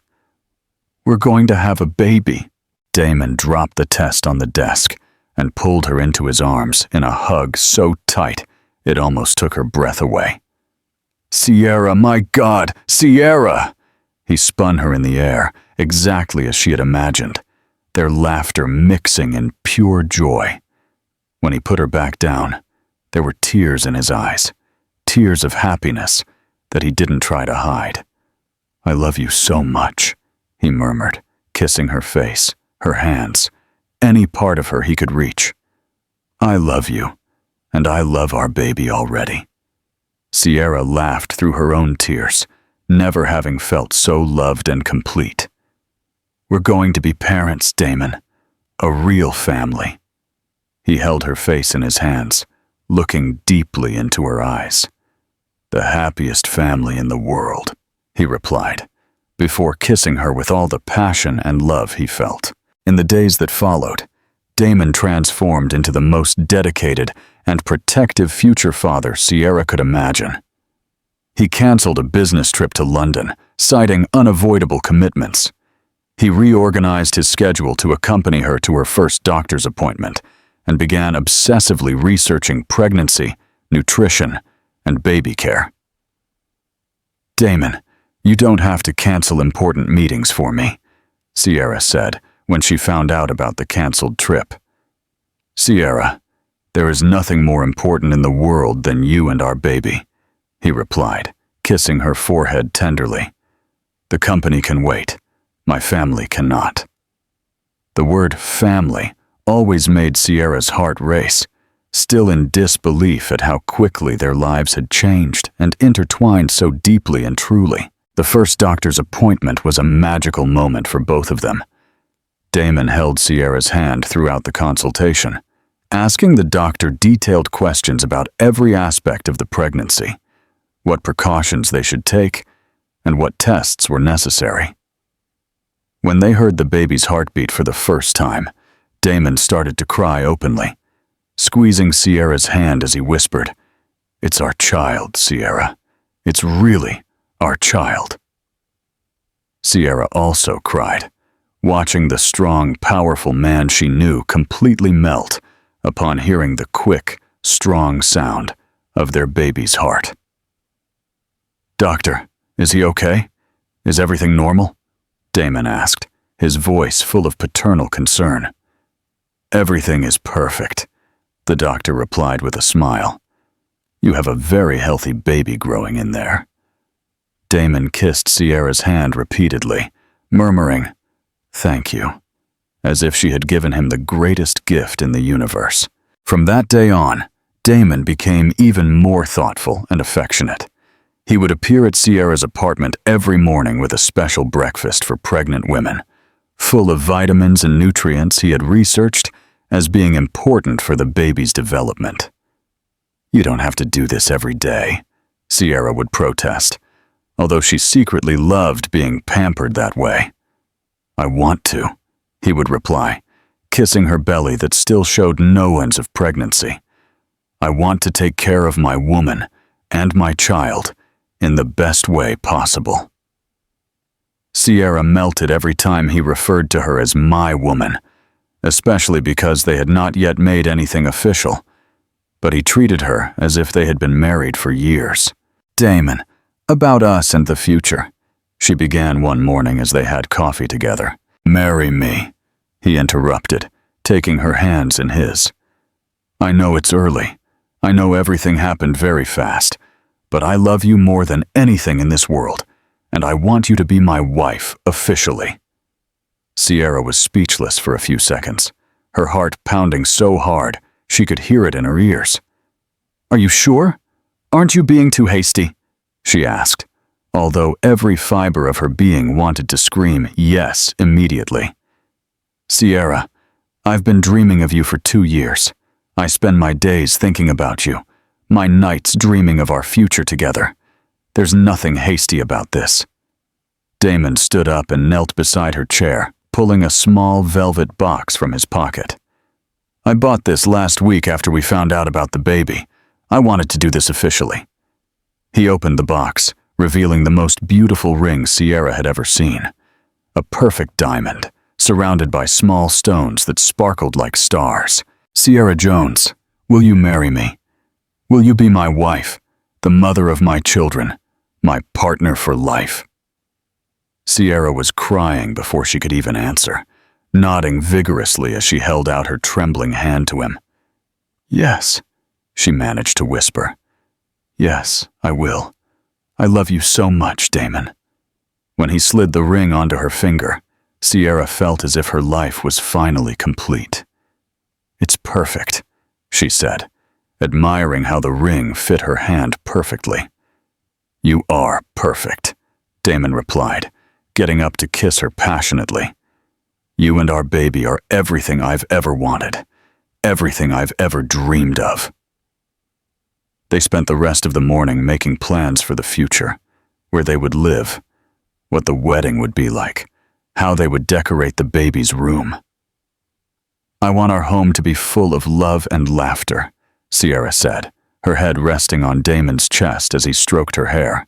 "We're going to have a baby." Damon dropped the test on the desk and pulled her into his arms in a hug so tight it almost took her breath away. "Sierra, my God, Sierra!" He spun her in the air, exactly as she had imagined, their laughter mixing in pure joy. When he put her back down, there were tears in his eyes, tears of happiness that he didn't try to hide. "I love you so much," he murmured, kissing her face, her hands, any part of her he could reach. "I love you, and I love our baby already." Sierra laughed through her own tears, never having felt so loved and complete. "We're going to be parents, Damon, a real family." He held her face in his hands, looking deeply into her eyes. "The happiest family in the world," he replied, before kissing her with all the passion and love he felt. In the days that followed, Damon transformed into the most dedicated and protective future father Sierra could imagine. He canceled a business trip to London, citing unavoidable commitments. He reorganized his schedule to accompany her to her first doctor's appointment and began obsessively researching pregnancy, nutrition, and baby care. "Damon, you don't have to cancel important meetings for me," Sierra said when she found out about the canceled trip. "Sierra, there is nothing more important in the world than you and our baby," he replied, kissing her forehead tenderly. "The company can wait. My family cannot." The word family always made Sierra's heart race, still in disbelief at how quickly their lives had changed and intertwined so deeply and truly. The first doctor's appointment was a magical moment for both of them. Damon held Sierra's hand throughout the consultation, asking the doctor detailed questions about every aspect of the pregnancy, what precautions they should take, and what tests were necessary. When they heard the baby's heartbeat for the first time, Damon started to cry openly, squeezing Sierra's hand as he whispered, "It's our child, Sierra. It's really our child." Sierra also cried, watching the strong, powerful man she knew completely melt upon hearing the quick, strong sound of their baby's heart. "Doctor, is he okay? Is everything normal?" Damon asked, his voice full of paternal concern. "Everything is perfect," the doctor replied with a smile. "You have a very healthy baby growing in there. Damon kissed Sierra's hand repeatedly, murmuring, "Thank you," as if she had given him the greatest gift in the universe. From that day on, Damon became even more thoughtful and affectionate. He would appear at Sierra's apartment every morning with a special breakfast for pregnant women, full of vitamins and nutrients he had researched as being important for the baby's development. "You don't have to do this every day," Sierra would protest, although she secretly loved being pampered that way. "I want to," he would reply, kissing her belly that still showed no signs of pregnancy. "I want to take care of my woman and my child in the best way possible." Sierra melted every time he referred to her as my woman, especially because they had not yet made anything official, but he treated her as if they had been married for years. "Damon, about us and the future," she began one morning as they had coffee together. "Marry me," he interrupted, taking her hands in his. "I know it's early. I know everything happened very fast, but I love you more than anything in this world, and I want you to be my wife officially." Sierra was speechless for a few seconds, her heart pounding so hard she could hear it in her ears. "Are you sure? Aren't you being too hasty?" she asked, although every fiber of her being wanted to scream yes immediately. "Sierra, I've been dreaming of you for 2 years. I spend my days thinking about you, my nights dreaming of our future together. There's nothing hasty about this." Damon stood up and knelt beside her chair, pulling a small velvet box from his pocket. "I bought this last week after we found out about the baby. I wanted to do this officially." He opened the box, revealing the most beautiful ring Sierra had ever seen. A perfect diamond, surrounded by small stones that sparkled like stars. "Sierra Jones, will you marry me? Will you be my wife, the mother of my children, my partner for life?" Sierra was crying before she could even answer, nodding vigorously as she held out her trembling hand to him. "Yes," she managed to whisper. "Yes, I will. I love you so much, Damon." When he slid the ring onto her finger, Sierra felt as if her life was finally complete. "It's perfect," she said, admiring how the ring fit her hand perfectly. "You are perfect," Damon replied, getting up to kiss her passionately. "You and our baby are everything I've ever wanted, everything I've ever dreamed of." They spent the rest of the morning making plans for the future, where they would live, what the wedding would be like, how they would decorate the baby's room. "I want our home to be full of love and laughter," Sierra said, her head resting on Damon's chest as he stroked her hair.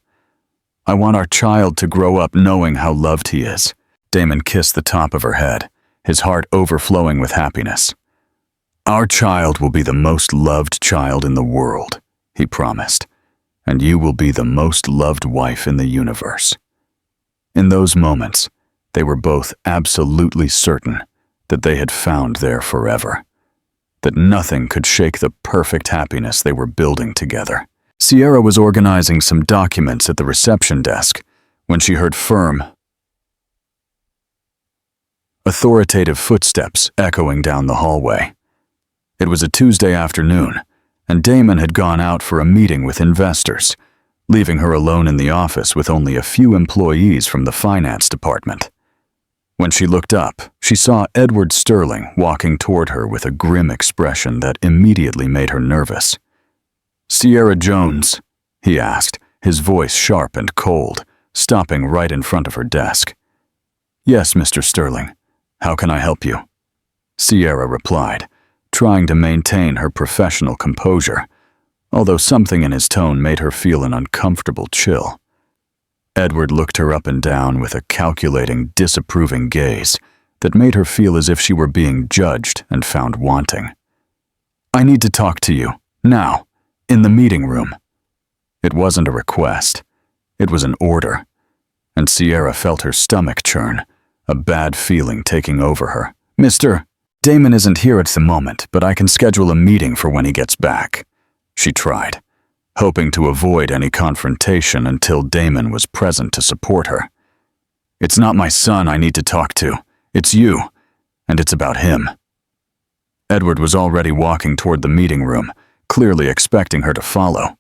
"I want our child to grow up knowing how loved he is." Damon kissed the top of her head, his heart overflowing with happiness. "Our child will be the most loved child in the world," he promised, "and you will be the most loved wife in the universe." In those moments, they were both absolutely certain that they had found their forever, that nothing could shake the perfect happiness they were building together. Sierra was organizing some documents at the reception desk when she heard firm, authoritative footsteps echoing down the hallway. It was a Tuesday afternoon, and Damon had gone out for a meeting with investors, leaving her alone in the office with only a few employees from the finance department. When she looked up, she saw Edward Sterling walking toward her with a grim expression that immediately made her nervous. "Sierra Jones?" he asked, his voice sharp and cold, stopping right in front of her desk. "Yes, Mr. Sterling. How can I help you?" Sierra replied, trying to maintain her professional composure, although something in his tone made her feel an uncomfortable chill. Edward looked her up and down with a calculating, disapproving gaze that made her feel as if she were being judged and found wanting. "I need to talk to you, now, in the meeting room." It wasn't a request. It was an order, and Sierra felt her stomach churn, a bad feeling taking over her. "Mr. Damon isn't here at the moment, but I can schedule a meeting for when he gets back," she tried, hoping to avoid any confrontation until Damon was present to support her. "It's not my son I need to talk to. It's you, and it's about him." Edward was already walking toward the meeting room, clearly expecting her to follow.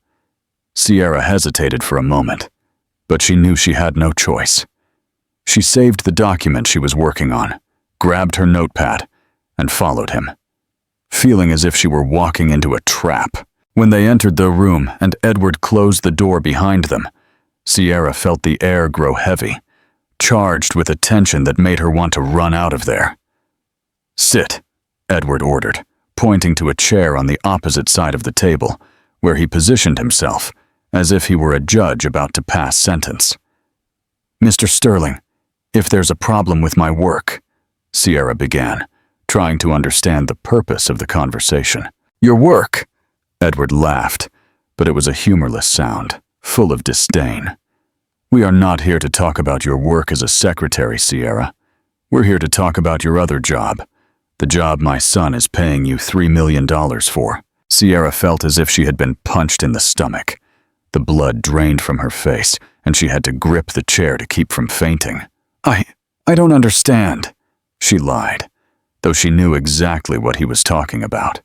Sierra hesitated for a moment, but she knew she had no choice. She saved the document she was working on, grabbed her notepad, and followed him, feeling as if she were walking into a trap. When they entered the room and Edward closed the door behind them, Sierra felt the air grow heavy, charged with a tension that made her want to run out of there. "Sit," Edward ordered, pointing to a chair on the opposite side of the table, where he positioned himself, as if he were a judge about to pass sentence. "Mr. Sterling, if there's a problem with my work," Sierra began, trying to understand the purpose of the conversation. "Your work?" Edward laughed, but it was a humorless sound, full of disdain. "We are not here to talk about your work as a secretary, Sierra. We're here to talk about your other job, the job my son is paying you $3 million for." Sierra felt as if she had been punched in the stomach. The blood drained from her face, and she had to grip the chair to keep from fainting. I don't understand," she lied, though she knew exactly what he was talking about.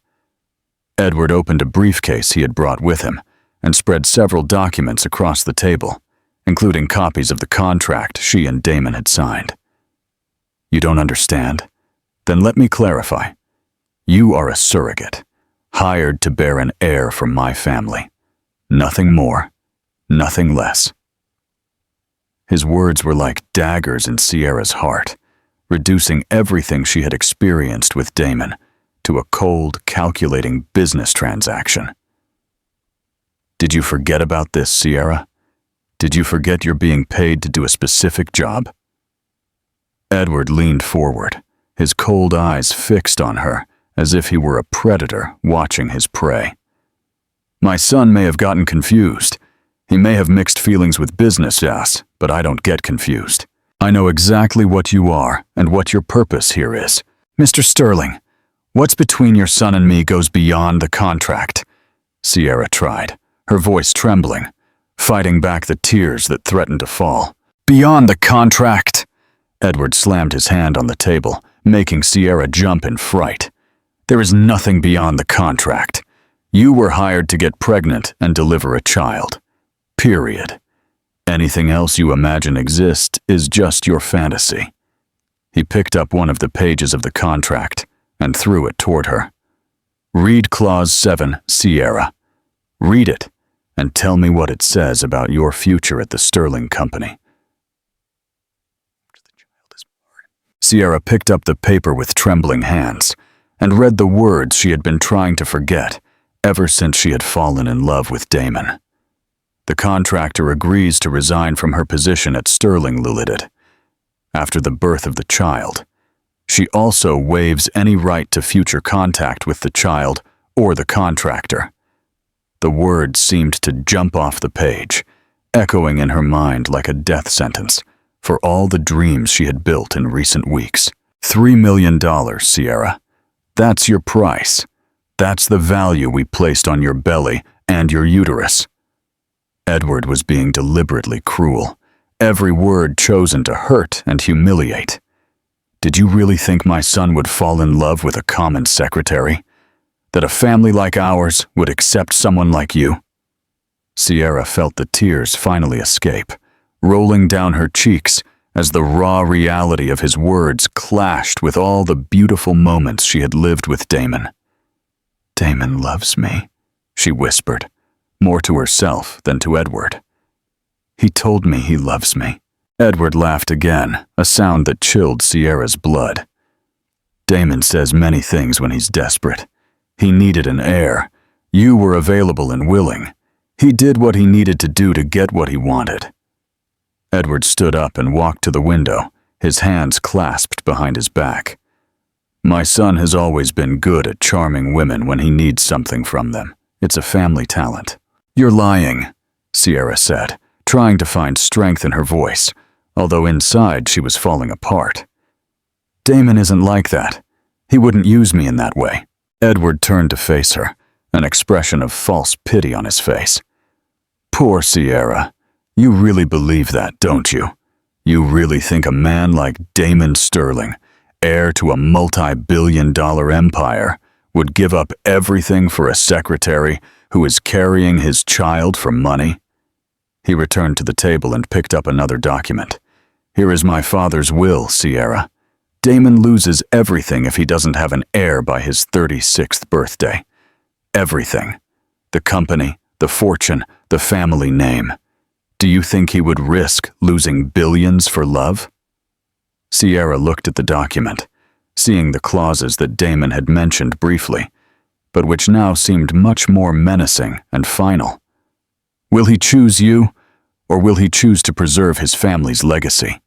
Edward opened a briefcase he had brought with him and spread several documents across the table, including copies of the contract she and Damon had signed. "You don't understand? Then let me clarify. You are a surrogate, hired to bear an heir from my family. Nothing more, nothing less." His words were like daggers in Sierra's heart, reducing everything she had experienced with Damon to a cold, calculating business transaction. "Did you forget about this, Sierra? Did you forget you're being paid to do a specific job?" Edward leaned forward, his cold eyes fixed on her as if he were a predator watching his prey. "My son may have gotten confused. He may have mixed feelings with business, yes, but I don't get confused. I know exactly what you are and what your purpose here is. Mr. Sterling, what's between your son and me goes beyond the contract," Sierra tried, her voice trembling, fighting back the tears that threatened to fall. "Beyond the contract!" Edward slammed his hand on the table, making Sierra jump in fright. "There is nothing beyond the contract. You were hired to get pregnant and deliver a child. Period. Anything else you imagine exists is just your fantasy." He picked up one of the pages of the contract and threw it toward her. "Read Clause 7, Sierra. Read it and tell me what it says about your future at the Sterling Company." Sierra picked up the paper with trembling hands and read the words she had been trying to forget ever since she had fallen in love with Damon. The contractor agrees to resign from her position at Sterling Limited after the birth of the child. She also waives any right to future contact with the child or the contractor. The words seemed to jump off the page, echoing in her mind like a death sentence for all the dreams she had built in recent weeks. $3 million, Sierra. That's your price. That's the value we placed on your belly and your uterus. Edward was being deliberately cruel, every word chosen to hurt and humiliate. Did you really think my son would fall in love with a common secretary? That a family like ours would accept someone like you? Sierra felt the tears finally escape, rolling down her cheeks as the raw reality of his words clashed with all the beautiful moments she had lived with Damon. "Damon loves me," she whispered, more to herself than to Edward. "He told me he loves me." Edward laughed again, a sound that chilled Sierra's blood. "Damon says many things when he's desperate. He needed an heir. You were available and willing. He did what he needed to do to get what he wanted." Edward stood up and walked to the window, his hands clasped behind his back. "My son has always been good at charming women when he needs something from them. It's a family talent." "You're lying," Sierra said, trying to find strength in her voice, although inside she was falling apart. "Damon isn't like that. He wouldn't use me in that way." Edward turned to face her, an expression of false pity on his face. Poor Sierra. You really believe that, don't you? You really think a man like Damon Sterling, heir to a multi-billion-dollar empire, would give up everything for a secretary who is carrying his child for money? He returned to the table and picked up another document. Here is my father's will, Sierra. Damon loses everything if he doesn't have an heir by his 36th birthday. Everything. The company, the fortune, the family name. Do you think he would risk losing billions for love? Sierra looked at the document, seeing the clauses that Damon had mentioned briefly, but which now seemed much more menacing and final. Will he choose you, or will he choose to preserve his family's legacy?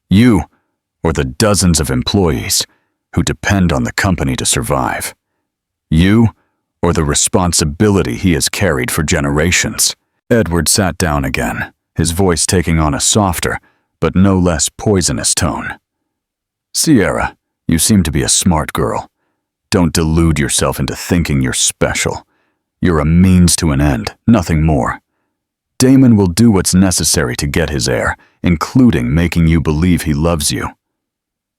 You, or the dozens of employees who depend on the company to survive? You, or the responsibility he has carried for generations? Edward sat down again, his voice taking on a softer, but no less poisonous tone. Sierra, you seem to be a smart girl. Don't delude yourself into thinking you're special. You're a means to an end, nothing more. Damon will do what's necessary to get his heir, including making you believe he loves you.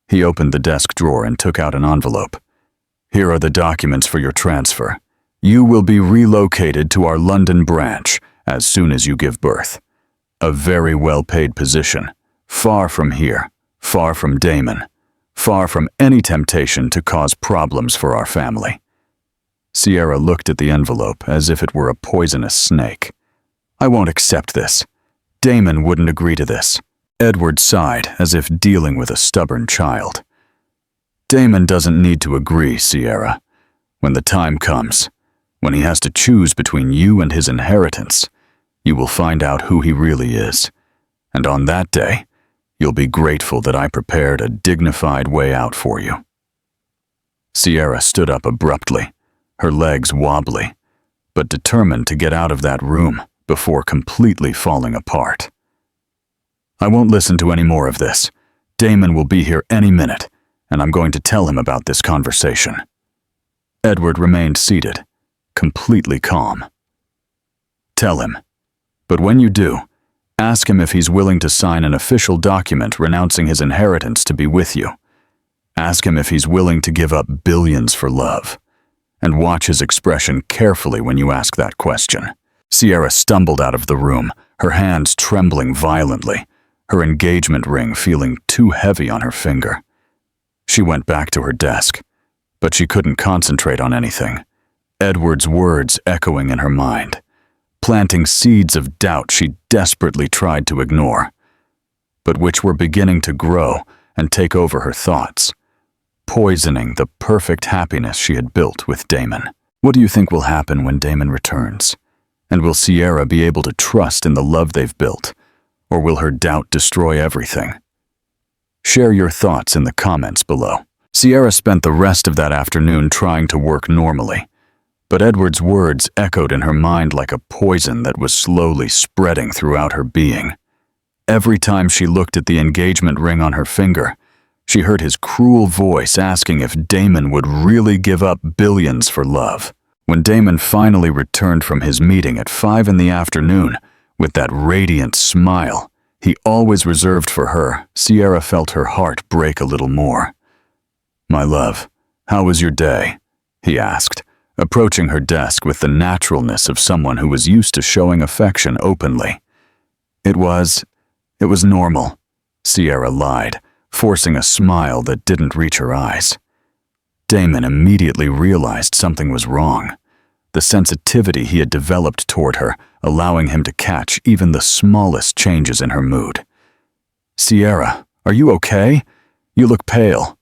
He opened the desk drawer and took out an envelope. Here are the documents for your transfer. You will be relocated to our London branch as soon as you give birth. A very well-paid position, far from here, far from Damon, far from any temptation to cause problems for our family. Sierra looked at the envelope as if it were a poisonous snake. I won't accept this. Damon wouldn't agree to this. Edward sighed as if dealing with a stubborn child. Damon doesn't need to agree, Sierra. When the time comes, when he has to choose between you and his inheritance, you will find out who he really is. And on that day, you'll be grateful that I prepared a dignified way out for you. Sierra stood up abruptly, her legs wobbly, but determined to get out of that room before completely falling apart. I won't listen to any more of this. Damon will be here any minute, and I'm going to tell him about this conversation. Edward remained seated, completely calm. Tell him. But when you do, ask him if he's willing to sign an official document renouncing his inheritance to be with you. Ask him if he's willing to give up billions for love. And watch his expression carefully when you ask that question. Sierra stumbled out of the room, her hands trembling violently, her engagement ring feeling too heavy on her finger. She went back to her desk, but she couldn't concentrate on anything. Edward's words echoing in her mind, planting seeds of doubt she desperately tried to ignore, but which were beginning to grow and take over her thoughts, poisoning the perfect happiness she had built with Damon. What do you think will happen when Damon returns? And will Sierra be able to trust in the love they've built, or will her doubt destroy everything? Share your thoughts in the comments below. Sierra spent the rest of that afternoon trying to work normally, but Edward's words echoed in her mind like a poison that was slowly spreading throughout her being. Every time she looked at the engagement ring on her finger, she heard his cruel voice asking if Damon would really give up billions for love. When Damon finally returned from his meeting at 5 in the afternoon, with that radiant smile he always reserved for her, Sierra felt her heart break a little more. "My love, how was your day?" he asked, approaching her desk with the naturalness of someone who was used to showing affection openly. It was normal," Sierra lied, forcing a smile that didn't reach her eyes. Damon immediately realized something was wrong, the sensitivity he had developed toward her, allowing him to catch even the smallest changes in her mood. "Sierra, are you okay? You look pale."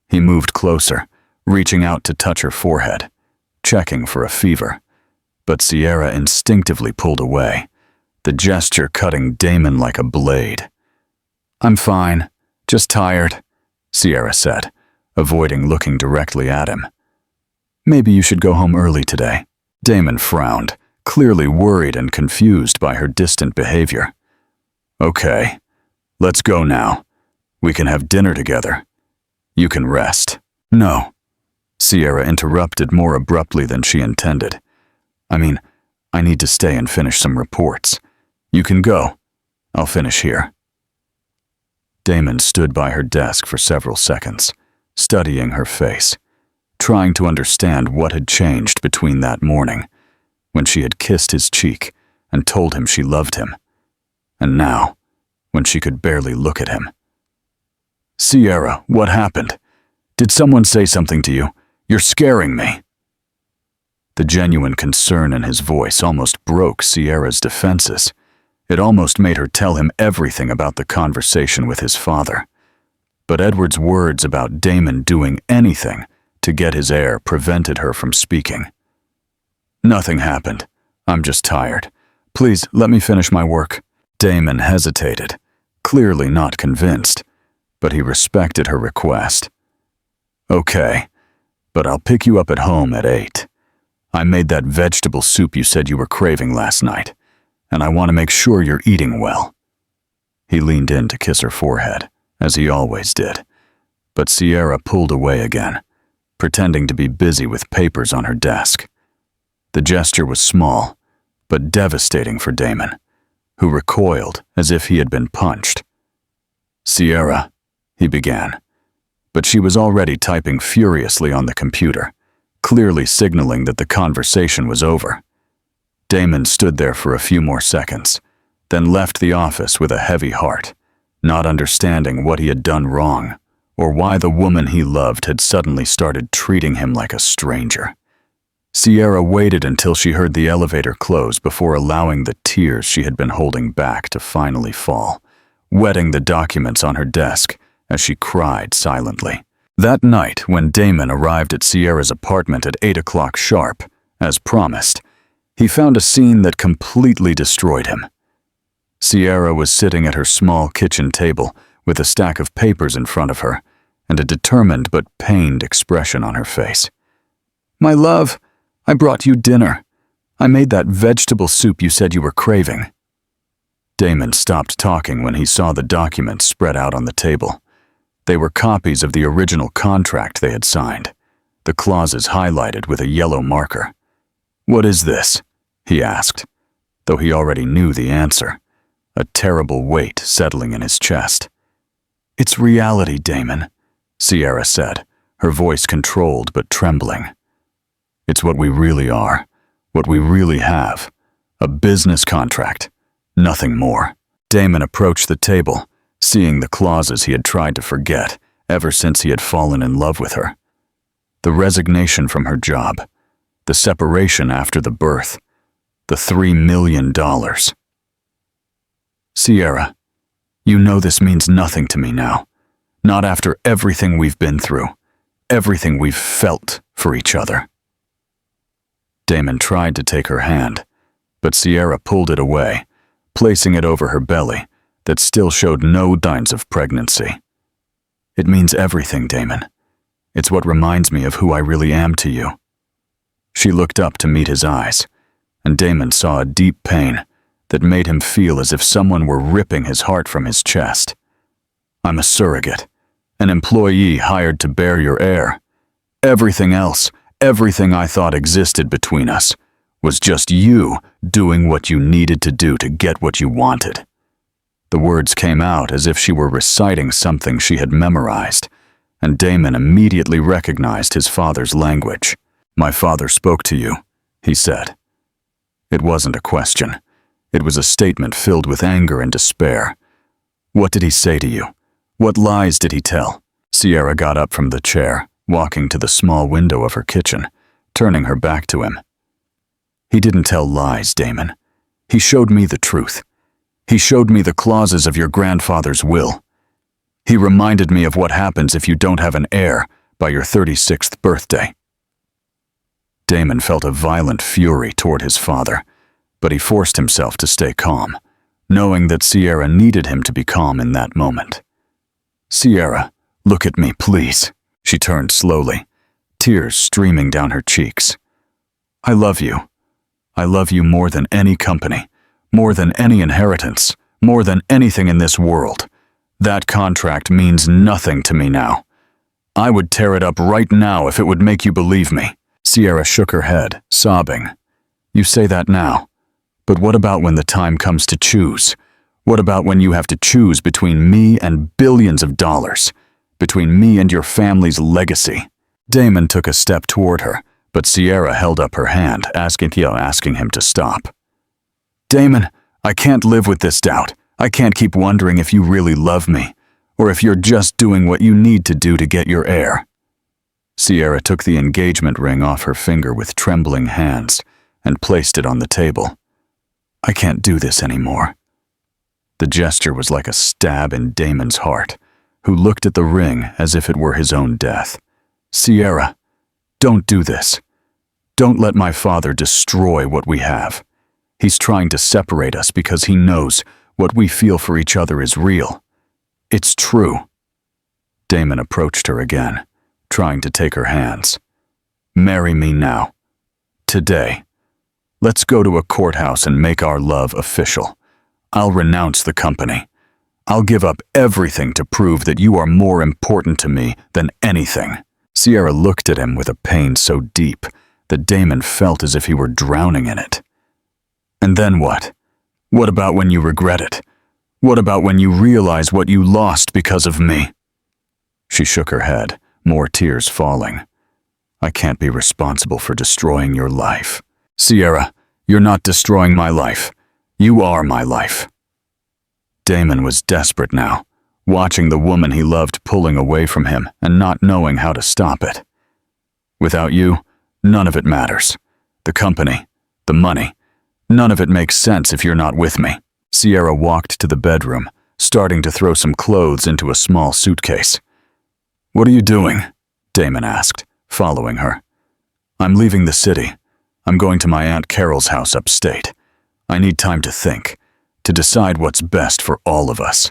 He moved closer, reaching out to touch her forehead, checking for a fever, but Sierra instinctively pulled away, the gesture cutting Damon like a blade. "I'm fine, just tired," Sierra said, avoiding looking directly at him. "Maybe you should go home early today." Damon frowned, clearly worried and confused by her distant behavior. "Okay, let's go now. We can have dinner together. You can rest." "No," Sierra interrupted more abruptly than she intended. I need to stay and finish some reports. You can go. I'll finish here." Damon stood by her desk for several seconds, studying her face, trying to understand what had changed between that morning, when she had kissed his cheek and told him she loved him, and now, when she could barely look at him. "Sierra, what happened? Did someone say something to you? You're scaring me." The genuine concern in his voice almost broke Sierra's defenses. It almost made her tell him everything about the conversation with his father. But Edward's words about Damon doing anything to get his heir prevented her from speaking. "Nothing happened. I'm just tired. Please, let me finish my work." Damon hesitated, clearly not convinced, but he respected her request. "Okay, but I'll pick you up at home at 8. I made that vegetable soup you said you were craving last night, and I want to make sure you're eating well." He leaned in to kiss her forehead, as he always did, but Sierra pulled away again, pretending to be busy with papers on her desk. The gesture was small, but devastating for Damon, who recoiled as if he had been punched. "Sierra," he began, but she was already typing furiously on the computer, clearly signaling that the conversation was over. Damon stood there for a few more seconds, then left the office with a heavy heart, not understanding what he had done wrong or why the woman he loved had suddenly started treating him like a stranger. Sierra waited until she heard the elevator close before allowing the tears she had been holding back to finally fall, wetting the documents on her desk as she cried silently. That night, when Damon arrived at Sierra's apartment at 8 o'clock sharp, as promised, he found a scene that completely destroyed him. Sierra was sitting at her small kitchen table with a stack of papers in front of her and a determined but pained expression on her face. "My love, I brought you dinner. I made that vegetable soup you said you were craving." Damon stopped talking when he saw the documents spread out on the table. They were copies of the original contract they had signed, the clauses highlighted with a yellow marker. "What is this?" he asked, though he already knew the answer, a terrible weight settling in his chest. "It's reality, Damon," Sierra said, her voice controlled but trembling. "It's what we really are, what we really have, a business contract, nothing more." Damon approached the table, seeing the clauses he had tried to forget ever since he had fallen in love with her. The resignation from her job, the separation after the birth, the $3 million. "Sierra, you know this means nothing to me now, not after everything we've been through, everything we've felt for each other." Damon tried to take her hand, but Sierra pulled it away, placing it over her belly that still showed no signs of pregnancy. "It means everything, Damon. It's what reminds me of who I really am to you." She looked up to meet his eyes, and Damon saw a deep pain that made him feel as if someone were ripping his heart from his chest. "I'm a surrogate, an employee hired to bear your heir. Everything else, everything I thought existed between us, was just you doing what you needed to do to get what you wanted." The words came out as if she were reciting something she had memorized, and Damon immediately recognized his father's language. "My father spoke to you," he said. It wasn't a question. It was a statement filled with anger and despair. "What did he say to you? What lies did he tell?" Sierra got up from the chair, walking to the small window of her kitchen, turning her back to him. "He didn't tell lies, Damon. He showed me the truth. He showed me the clauses of your grandfather's will. He reminded me of what happens if you don't have an heir by your 36th birthday." Damon felt a violent fury toward his father, but he forced himself to stay calm, knowing that Sierra needed him to be calm in that moment. "Sierra, look at me, please." She turned slowly, tears streaming down her cheeks. "I love you. I love you more than any company, more than any inheritance, more than anything in this world. That contract means nothing to me now. I would tear it up right now if it would make you believe me." Sierra shook her head, sobbing. You say that now. But what about when the time comes to choose? What about when you have to choose between me and billions of dollars? Between me and your family's legacy? Damon took a step toward her, but Sierra held up her hand, asking him to stop. Damon, I can't live with this doubt. I can't keep wondering if you really love me, or if you're just doing what you need to do to get your heir. Sierra took the engagement ring off her finger with trembling hands and placed it on the table. I can't do this anymore. The gesture was like a stab in Damon's heart, who looked at the ring as if it were his own death. Sierra, don't do this. Don't let my father destroy what we have. He's trying to separate us because he knows what we feel for each other is real. It's true. Damon approached her again, trying to take her hands. Marry me now. Today. Let's go to a courthouse and make our love official. I'll renounce the company. I'll give up everything to prove that you are more important to me than anything. Sierra looked at him with a pain so deep that Damon felt as if he were drowning in it. And then what? What about when you regret it? What about when you realize what you lost because of me? She shook her head, more tears falling. I can't be responsible for destroying your life. Sierra, you're not destroying my life. You are my life. Damon was desperate now, watching the woman he loved pulling away from him and not knowing how to stop it. Without you, none of it matters. The company, the money, none of it makes sense if you're not with me. Sierra walked to the bedroom, starting to throw some clothes into a small suitcase. What are you doing? Damon asked, following her. I'm leaving the city. I'm going to my Aunt Carol's house upstate. I need time to think, to decide what's best for all of us.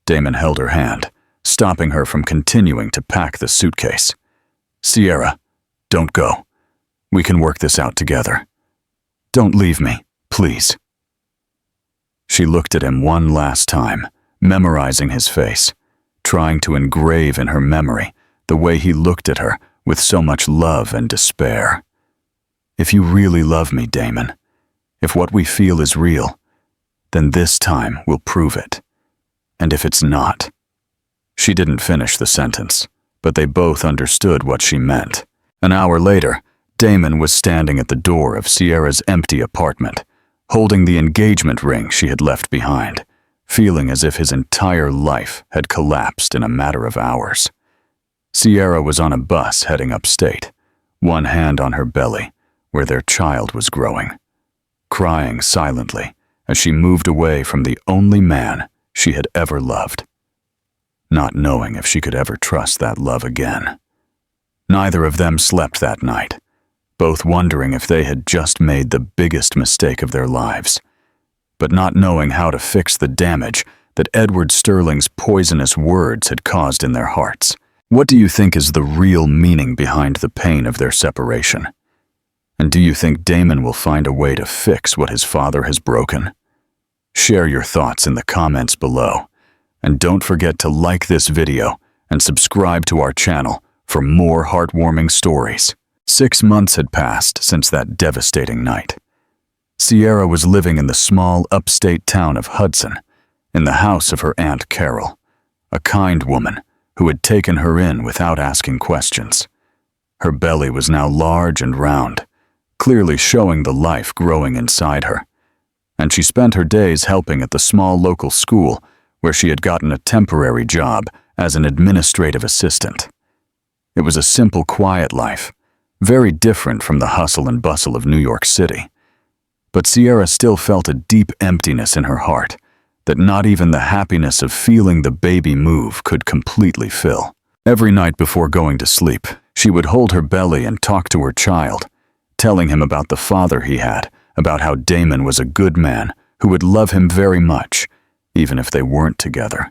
Damon held her hand, stopping her from continuing to pack the suitcase. Sierra, don't go. We can work this out together. Don't leave me, please. She looked at him one last time, memorizing his face, trying to engrave in her memory the way he looked at her with so much love and despair. If you really love me, Damon, if what we feel is real, then this time we'll prove it. And if it's not. She didn't finish the sentence, but they both understood what she meant. An hour later, Damon was standing at the door of Sierra's empty apartment, holding the engagement ring she had left behind, feeling as if his entire life had collapsed in a matter of hours. Sierra was on a bus heading upstate, one hand on her belly, where their child was growing, crying silently as she moved away from the only man she had ever loved, not knowing if she could ever trust that love again. Neither of them slept that night, both wondering if they had just made the biggest mistake of their lives, but not knowing how to fix the damage that Edward Sterling's poisonous words had caused in their hearts. What do you think is the real meaning behind the pain of their separation? And do you think Damon will find a way to fix what his father has broken? Share your thoughts in the comments below, and don't forget to like this video and subscribe to our channel for more heartwarming stories. 6 months had passed since that devastating night. Sierra was living in the small upstate town of Hudson, in the house of her Aunt Carol, a kind woman who had taken her in without asking questions. Her belly was now large and round, clearly showing the life growing inside her, and she spent her days helping at the small local school where she had gotten a temporary job as an administrative assistant. It was a simple, quiet life, very different from the hustle and bustle of New York City. But Sierra still felt a deep emptiness in her heart that not even the happiness of feeling the baby move could completely fill. Every night before going to sleep, she would hold her belly and talk to her child, telling him about the father he had, about how Damon was a good man who would love him very much, even if they weren't together.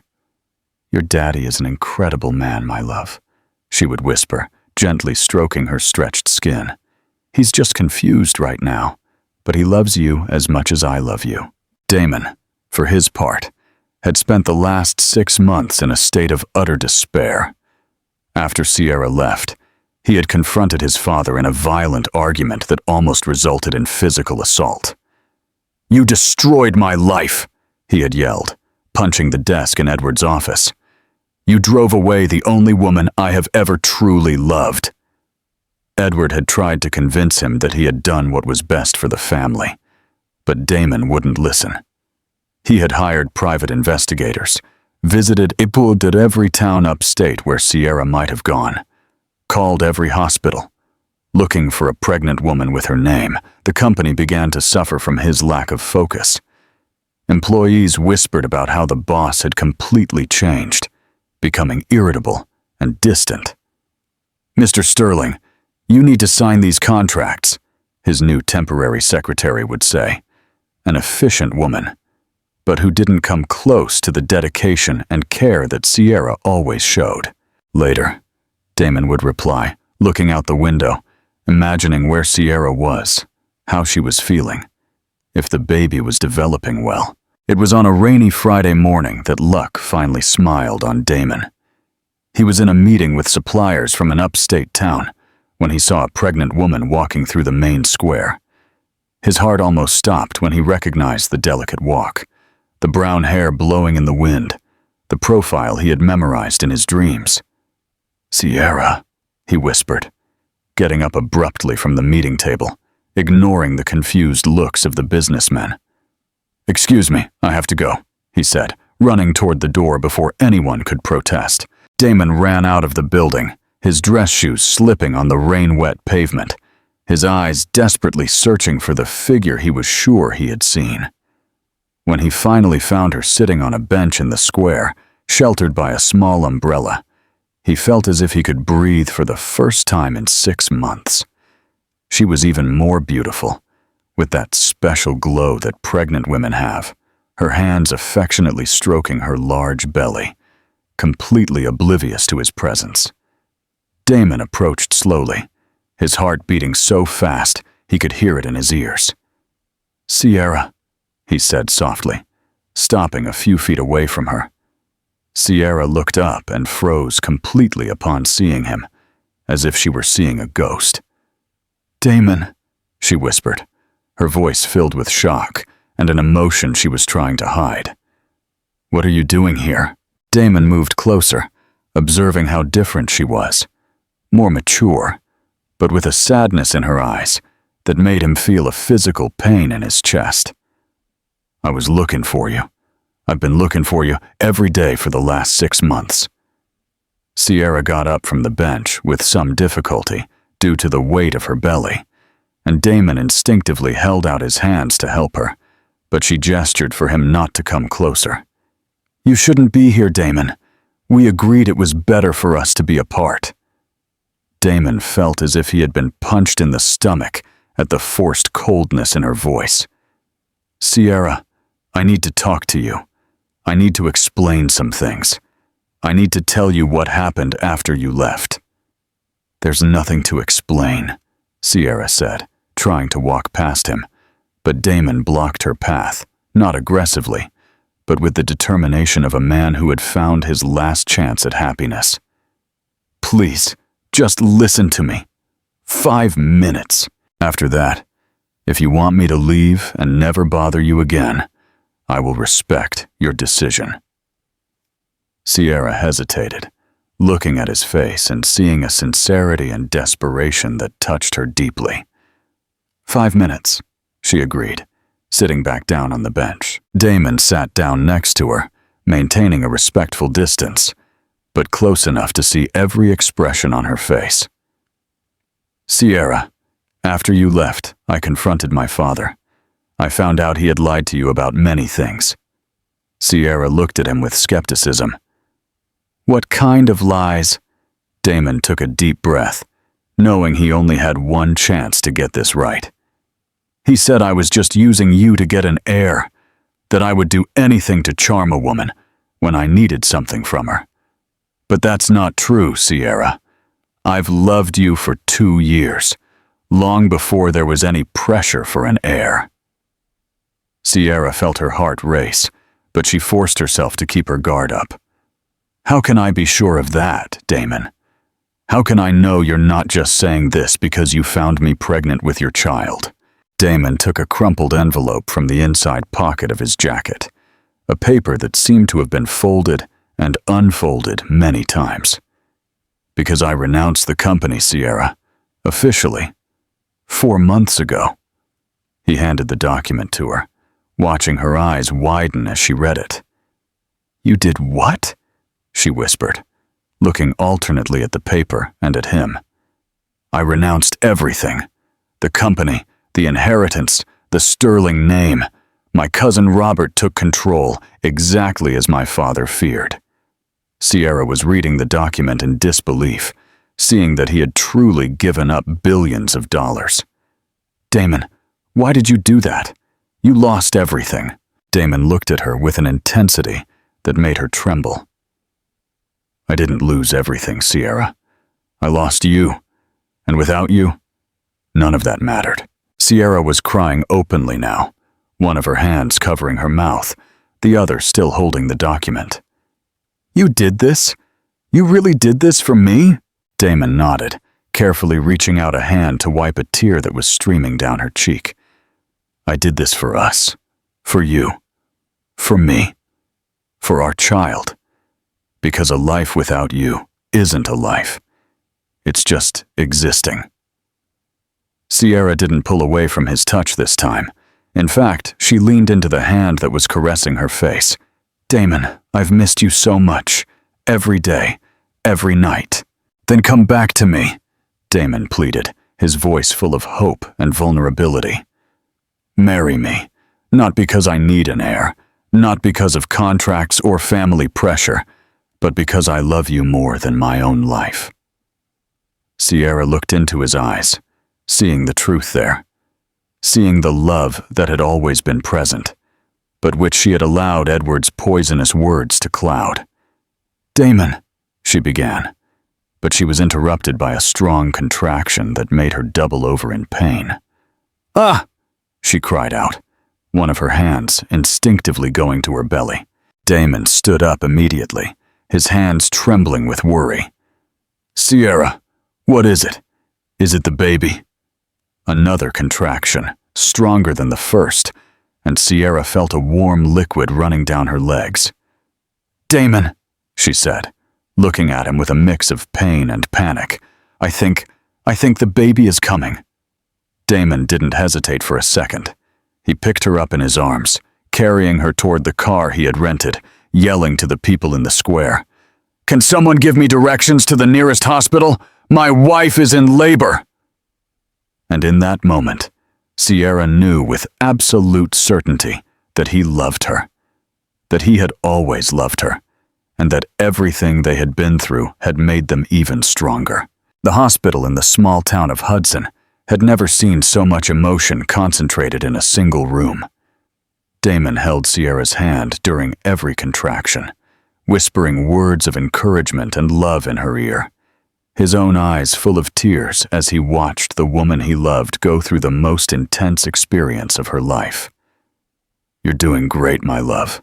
Your daddy is an incredible man, my love, she would whisper, gently stroking her stretched skin. He's just confused right now, but he loves you as much as I love you. Damon, for his part, had spent the last 6 months in a state of utter despair. After Sierra left, He had confronted his father in a violent argument that almost resulted in physical assault. "You destroyed my life," he had yelled, punching the desk in Edward's office. "You drove away the only woman I have ever truly loved." Edward had tried to convince him that he had done what was best for the family, but Damon wouldn't listen. He had hired private investigators, visited at every town upstate where Sierra might have gone, called every hospital. Looking for a pregnant woman with her name, the company began to suffer from his lack of focus. Employees whispered about how the boss had completely changed, becoming irritable and distant. "Mr. Sterling, you need to sign these contracts," his new temporary secretary would say. An efficient woman, but who didn't come close to the dedication and care that Sierra always showed. "Later," Damon would reply, looking out the window, imagining where Sierra was, how she was feeling, if the baby was developing well. It was on a rainy Friday morning that luck finally smiled on Damon. He was in a meeting with suppliers from an upstate town when he saw a pregnant woman walking through the main square. His heart almost stopped when he recognized the delicate walk, the brown hair blowing in the wind, the profile he had memorized in his dreams. "Sierra," he whispered, getting up abruptly from the meeting table, ignoring the confused looks of the businessmen. "Excuse me, I have to go," he said, running toward the door before anyone could protest. Damon ran out of the building, his dress shoes slipping on the rain-wet pavement, his eyes desperately searching for the figure he was sure he had seen. When he finally found her sitting on a bench in the square, sheltered by a small umbrella, he felt as if he could breathe for the first time in 6 months. She was even more beautiful, with that special glow that pregnant women have, her hands affectionately stroking her large belly, completely oblivious to his presence. Damon approached slowly, his heart beating so fast he could hear it in his ears. "Sierra," he said softly, stopping a few feet away from her. Sierra looked up and froze completely upon seeing him, as if she were seeing a ghost. "Damon," she whispered, her voice filled with shock and an emotion she was trying to hide. "What are you doing here?" Damon moved closer, observing how different she was, more mature, but with a sadness in her eyes that made him feel a physical pain in his chest. "I was looking for you. I've been looking for you every day for the last 6 months." Sierra got up from the bench with some difficulty due to the weight of her belly, and Damon instinctively held out his hands to help her, but she gestured for him not to come closer. "You shouldn't be here, Damon. We agreed it was better for us to be apart." Damon felt as if he had been punched in the stomach at the forced coldness in her voice. "Sierra, I need to talk to you. I need to explain some things. I need to tell you what happened after you left." "There's nothing to explain," Sierra said, trying to walk past him, but Damon blocked her path, not aggressively, but with the determination of a man who had found his last chance at happiness. "Please, just listen to me. 5 minutes. After that, if you want me to leave and never bother you again, I will respect your decision." Sierra hesitated, looking at his face and seeing a sincerity and desperation that touched her deeply. 5 minutes, she agreed, sitting back down on the bench. Damon sat down next to her, maintaining a respectful distance, but close enough to see every expression on her face. "Sierra, after you left, I confronted my father. I found out he had lied to you about many things." Sierra looked at him with skepticism. "What kind of lies?" Damon took a deep breath, knowing he only had one chance to get this right. "He said I was just using you to get an heir, that I would do anything to charm a woman when I needed something from her. But that's not true, Sierra. I've loved you for 2 years, long before there was any pressure for an heir." Sierra felt her heart race, but she forced herself to keep her guard up. "How can I be sure of that, Damon? How can I know you're not just saying this because you found me pregnant with your child? Damon took a crumpled envelope from the inside pocket of his jacket, a paper that seemed to have been folded and unfolded many times. Because I renounced the company, Sierra, officially, 4 months ago. He handed the document to her, watching her eyes widen as she read it. You did what? She whispered, looking alternately at the paper and at him. I renounced everything. The company, the inheritance, the sterling name. My cousin Robert took control, exactly as my father feared. Sierra was reading the document in disbelief, seeing that he had truly given up billions of dollars. Damon, why did you do that? You lost everything. Damon looked at her with an intensity that made her tremble. I didn't lose everything, Sierra. I lost you, and without you, none of that mattered. Sierra was crying openly now, one of her hands covering her mouth, the other still holding the document. You did this? You really did this for me? Damon nodded, carefully reaching out a hand to wipe a tear that was streaming down her cheek. I did this for us, for you, for me, for our child. Because a life without you isn't a life. It's just existing. Sierra didn't pull away from his touch this time. In fact, she leaned into the hand that was caressing her face. Damon, I've missed you so much. Every day, every night. Then come back to me, Damon pleaded, his voice full of hope and vulnerability. Marry me, not because I need an heir, not because of contracts or family pressure, but because I love you more than my own life. Sierra looked into his eyes, seeing the truth there, seeing the love that had always been present, but which she had allowed Edward's poisonous words to cloud. Damon, she began, but she was interrupted by a strong contraction that made her double over in pain. Ah! She cried out, one of her hands instinctively going to her belly. Damon stood up immediately, his hands trembling with worry. Sierra, what is it? Is it the baby? Another contraction, stronger than the first, and Sierra felt a warm liquid running down her legs. Damon, she said, looking at him with a mix of pain and panic. I think the baby is coming. Damon didn't hesitate for a second. He picked her up in his arms, carrying her toward the car he had rented, yelling to the people in the square. Can someone give me directions to the nearest hospital? My wife is in labor! And in that moment, Sierra knew with absolute certainty that he loved her, that he had always loved her, and that everything they had been through had made them even stronger. The hospital in the small town of Hudson had never seen so much emotion concentrated in a single room. Damon held Sierra's hand during every contraction, whispering words of encouragement and love in her ear, his own eyes full of tears as he watched the woman he loved go through the most intense experience of her life. You're doing great, my love.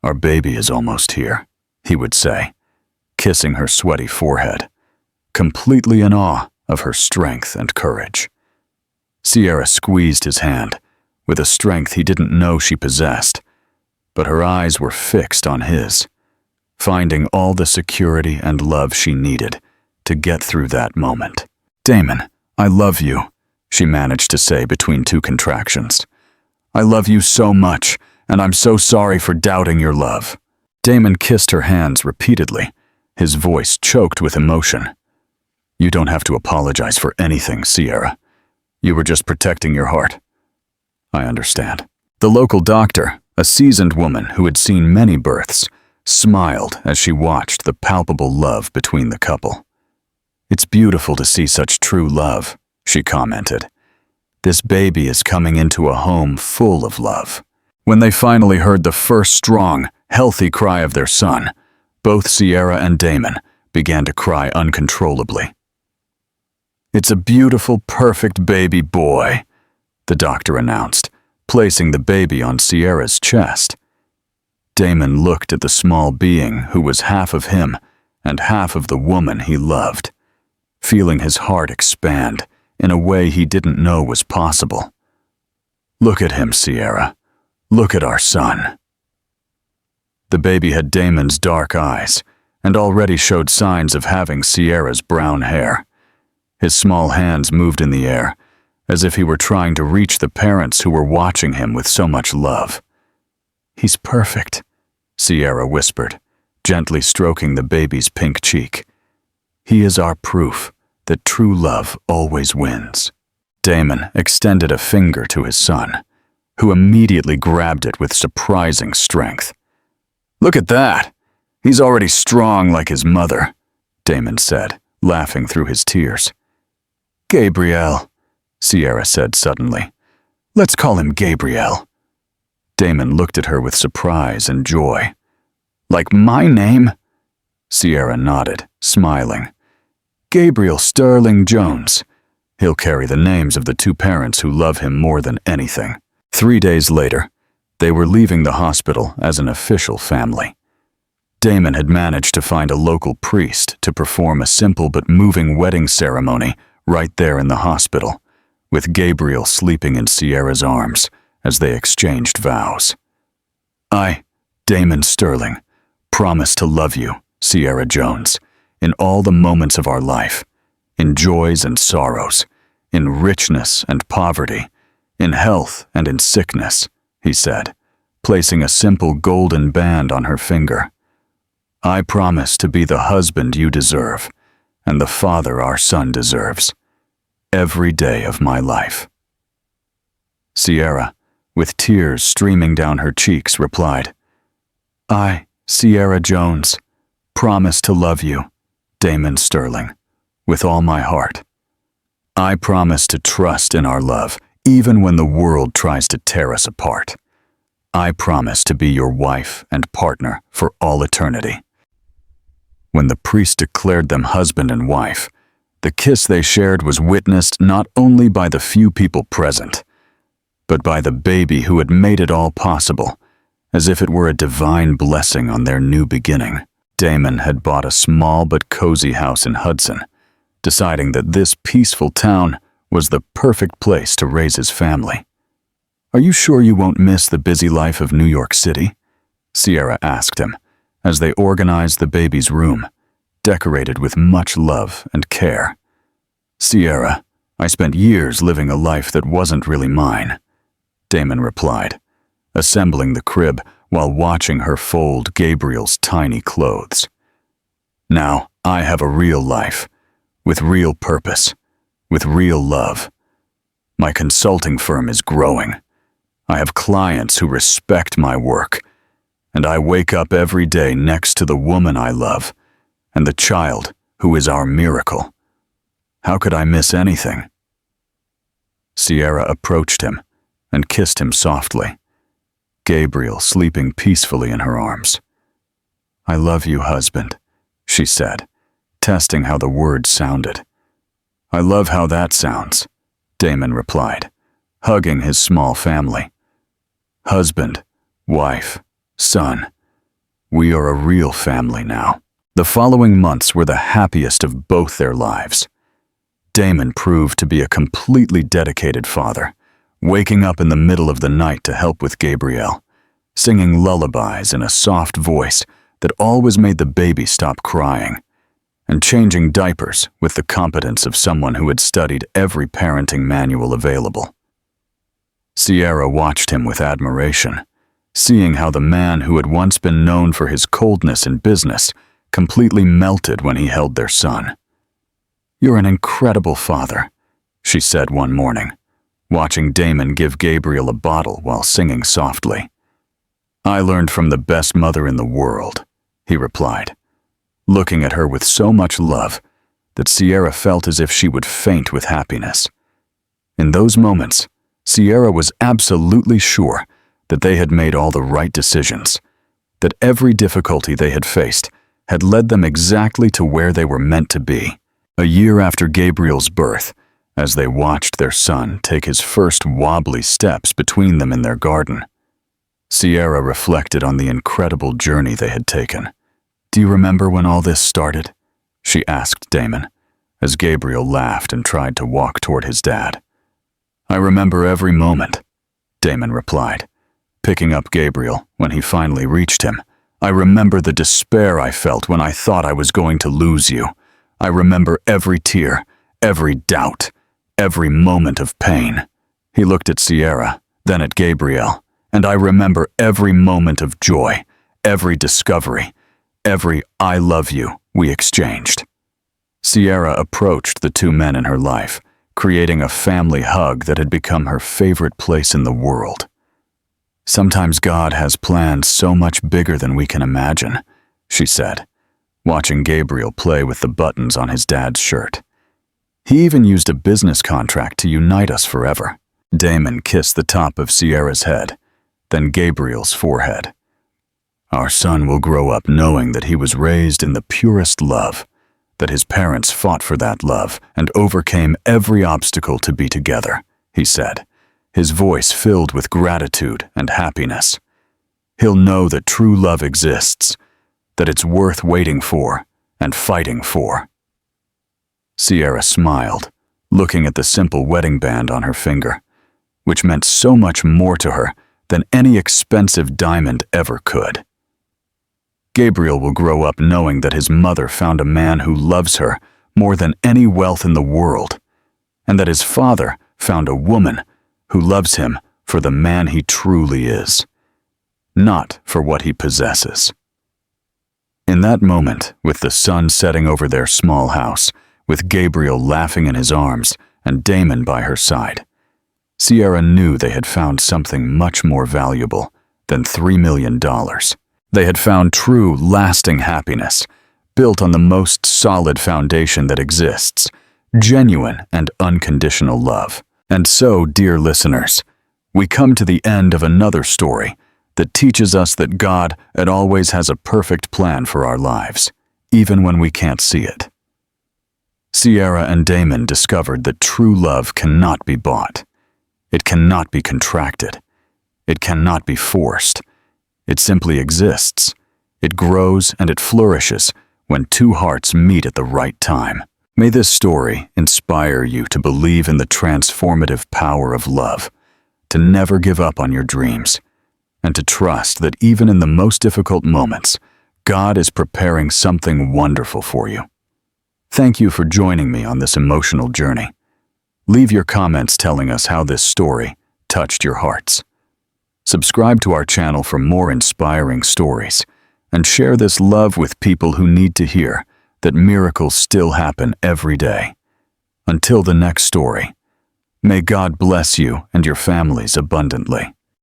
Our baby is almost here, he would say, kissing her sweaty forehead, completely in awe of her strength and courage. Sierra squeezed his hand, with a strength he didn't know she possessed, but her eyes were fixed on his, finding all the security and love she needed to get through that moment. Damon, I love you, she managed to say between two contractions. I love you so much, and I'm so sorry for doubting your love. Damon kissed her hands repeatedly, his voice choked with emotion. You don't have to apologize for anything, Sierra. You were just protecting your heart. I understand. The local doctor, a seasoned woman who had seen many births, smiled as she watched the palpable love between the couple. It's beautiful to see such true love, she commented. This baby is coming into a home full of love. When they finally heard the first strong, healthy cry of their son, both Sierra and Damon began to cry uncontrollably. It's a beautiful, perfect baby boy, the doctor announced, placing the baby on Sierra's chest. Damon looked at the small being who was half of him and half of the woman he loved. feeling his heart expand in a way he didn't know was possible. "Look at him, Sierra. Look at our son." The baby had Damon's dark eyes and already showed signs of having Sierra's brown hair. His small hands moved in the air, as if he were trying to reach the parents who were watching him with so much love. "He's perfect," Sierra whispered, gently stroking the baby's pink cheek. "He is our proof that true love always wins." Damon extended a finger to his son, who immediately grabbed it with surprising strength. "Look at that! He's already strong like his mother," Damon said, laughing through his tears. "Gabriel," Sierra said suddenly. "Let's call him Gabriel." Damon looked at her with surprise and joy. "Like my name?" Sierra nodded, smiling. "Gabriel Sterling Jones. He'll carry the names of the two parents who love him more than anything." 3 days later, they were leaving the hospital as an official family. Damon had managed to find a local priest to perform a simple but moving wedding ceremony right there in the hospital, with Gabriel sleeping in Sierra's arms as they exchanged vows. "I, Damon Sterling, promise to love you, Sierra Jones, in all the moments of our life, in joys and sorrows, in richness and poverty, in health and in sickness," he said, placing a simple golden band on her finger. "I promise to be the husband you deserve, and the father our son deserves, every day of my life." Sierra, with tears streaming down her cheeks, replied, "I, Sierra Jones, promise to love you, Damon Sterling, with all my heart. I promise to trust in our love, even when the world tries to tear us apart. I promise to be your wife and partner for all eternity." When the priest declared them husband and wife, the kiss they shared was witnessed not only by the few people present, but by the baby who had made it all possible, as if it were a divine blessing on their new beginning. Damon had bought a small but cozy house in Hudson, deciding that this peaceful town was the perfect place to raise his family. "Are you sure you won't miss the busy life of New York City?" Sierra asked him, as they organized the baby's room, decorated with much love and care. "Sierra, I spent years living a life that wasn't really mine," Damon replied, assembling the crib while watching her fold Gabriel's tiny clothes. "Now I have a real life, with real purpose, with real love. My consulting firm is growing. I have clients who respect my work, and I wake up every day next to the woman I love and the child who is our miracle. How could I miss anything?" Sierra approached him and kissed him softly, Gabriel sleeping peacefully in her arms. "I love you, husband," she said, testing how the words sounded. "I love how that sounds," Damon replied, hugging his small family. "Husband, wife, son, we are a real family now." The following months were the happiest of both their lives. Damon proved to be a completely dedicated father, waking up in the middle of the night to help with Gabriel, singing lullabies in a soft voice that always made the baby stop crying, and changing diapers with the competence of someone who had studied every parenting manual available. Sierra watched him with admiration, seeing how the man who had once been known for his coldness in business completely melted when he held their son. "You're an incredible father," she said one morning, watching Damon give Gabriel a bottle while singing softly. "I learned from the best mother in the world," he replied, looking at her with so much love that Sierra felt as if she would faint with happiness. In those moments, Sierra was absolutely sure that they had made all the right decisions, that every difficulty they had faced had led them exactly to where they were meant to be. A year after Gabriel's birth, as they watched their son take his first wobbly steps between them in their garden, Sierra reflected on the incredible journey they had taken. "Do you remember when all this started?" she asked Damon, as Gabriel laughed and tried to walk toward his dad. "I remember every moment," Damon replied, picking up Gabriel when he finally reached him. "I remember the despair I felt when I thought I was going to lose you. I remember every tear, every doubt, every moment of pain." He looked at Sierra, then at Gabriel, "And I remember every moment of joy, every discovery, every 'I love you' we exchanged." Sierra approached the two men in her life, creating a family hug that had become her favorite place in the world. "Sometimes God has plans so much bigger than we can imagine," she said, watching Gabriel play with the buttons on his dad's shirt. "He even used a business contract to unite us forever." Damon kissed the top of Sierra's head, then Gabriel's forehead. "Our son will grow up knowing that he was raised in the purest love, that his parents fought for that love and overcame every obstacle to be together," he said, his voice filled with gratitude and happiness. "He'll know that true love exists, that it's worth waiting for and fighting for." Sierra smiled, looking at the simple wedding band on her finger, which meant so much more to her than any expensive diamond ever could. Gabriel will grow up knowing that his mother found a man who loves her more than any wealth in the world, and that his father found a woman who loves him for the man he truly is, not for what he possesses. In that moment, with the sun setting over their small house, with Gabriel laughing in his arms and Damon by her side, Sierra knew they had found something much more valuable than $3 million. They had found true, lasting happiness, built on the most solid foundation that exists, genuine and unconditional love. And so, dear listeners, we come to the end of another story that teaches us that God always has a perfect plan for our lives, even when we can't see it. Sierra and Damon discovered that true love cannot be bought. It cannot be contracted. It cannot be forced. It simply exists. It grows and it flourishes when two hearts meet at the right time. May this story inspire you to believe in the transformative power of love, to never give up on your dreams, and to trust that even in the most difficult moments, God is preparing something wonderful for you. Thank you for joining me on this emotional journey. Leave your comments telling us how this story touched your hearts. Subscribe to our channel for more inspiring stories, and share this love with people who need to hear that miracles still happen every day. Until the next story, may God bless you and your families abundantly.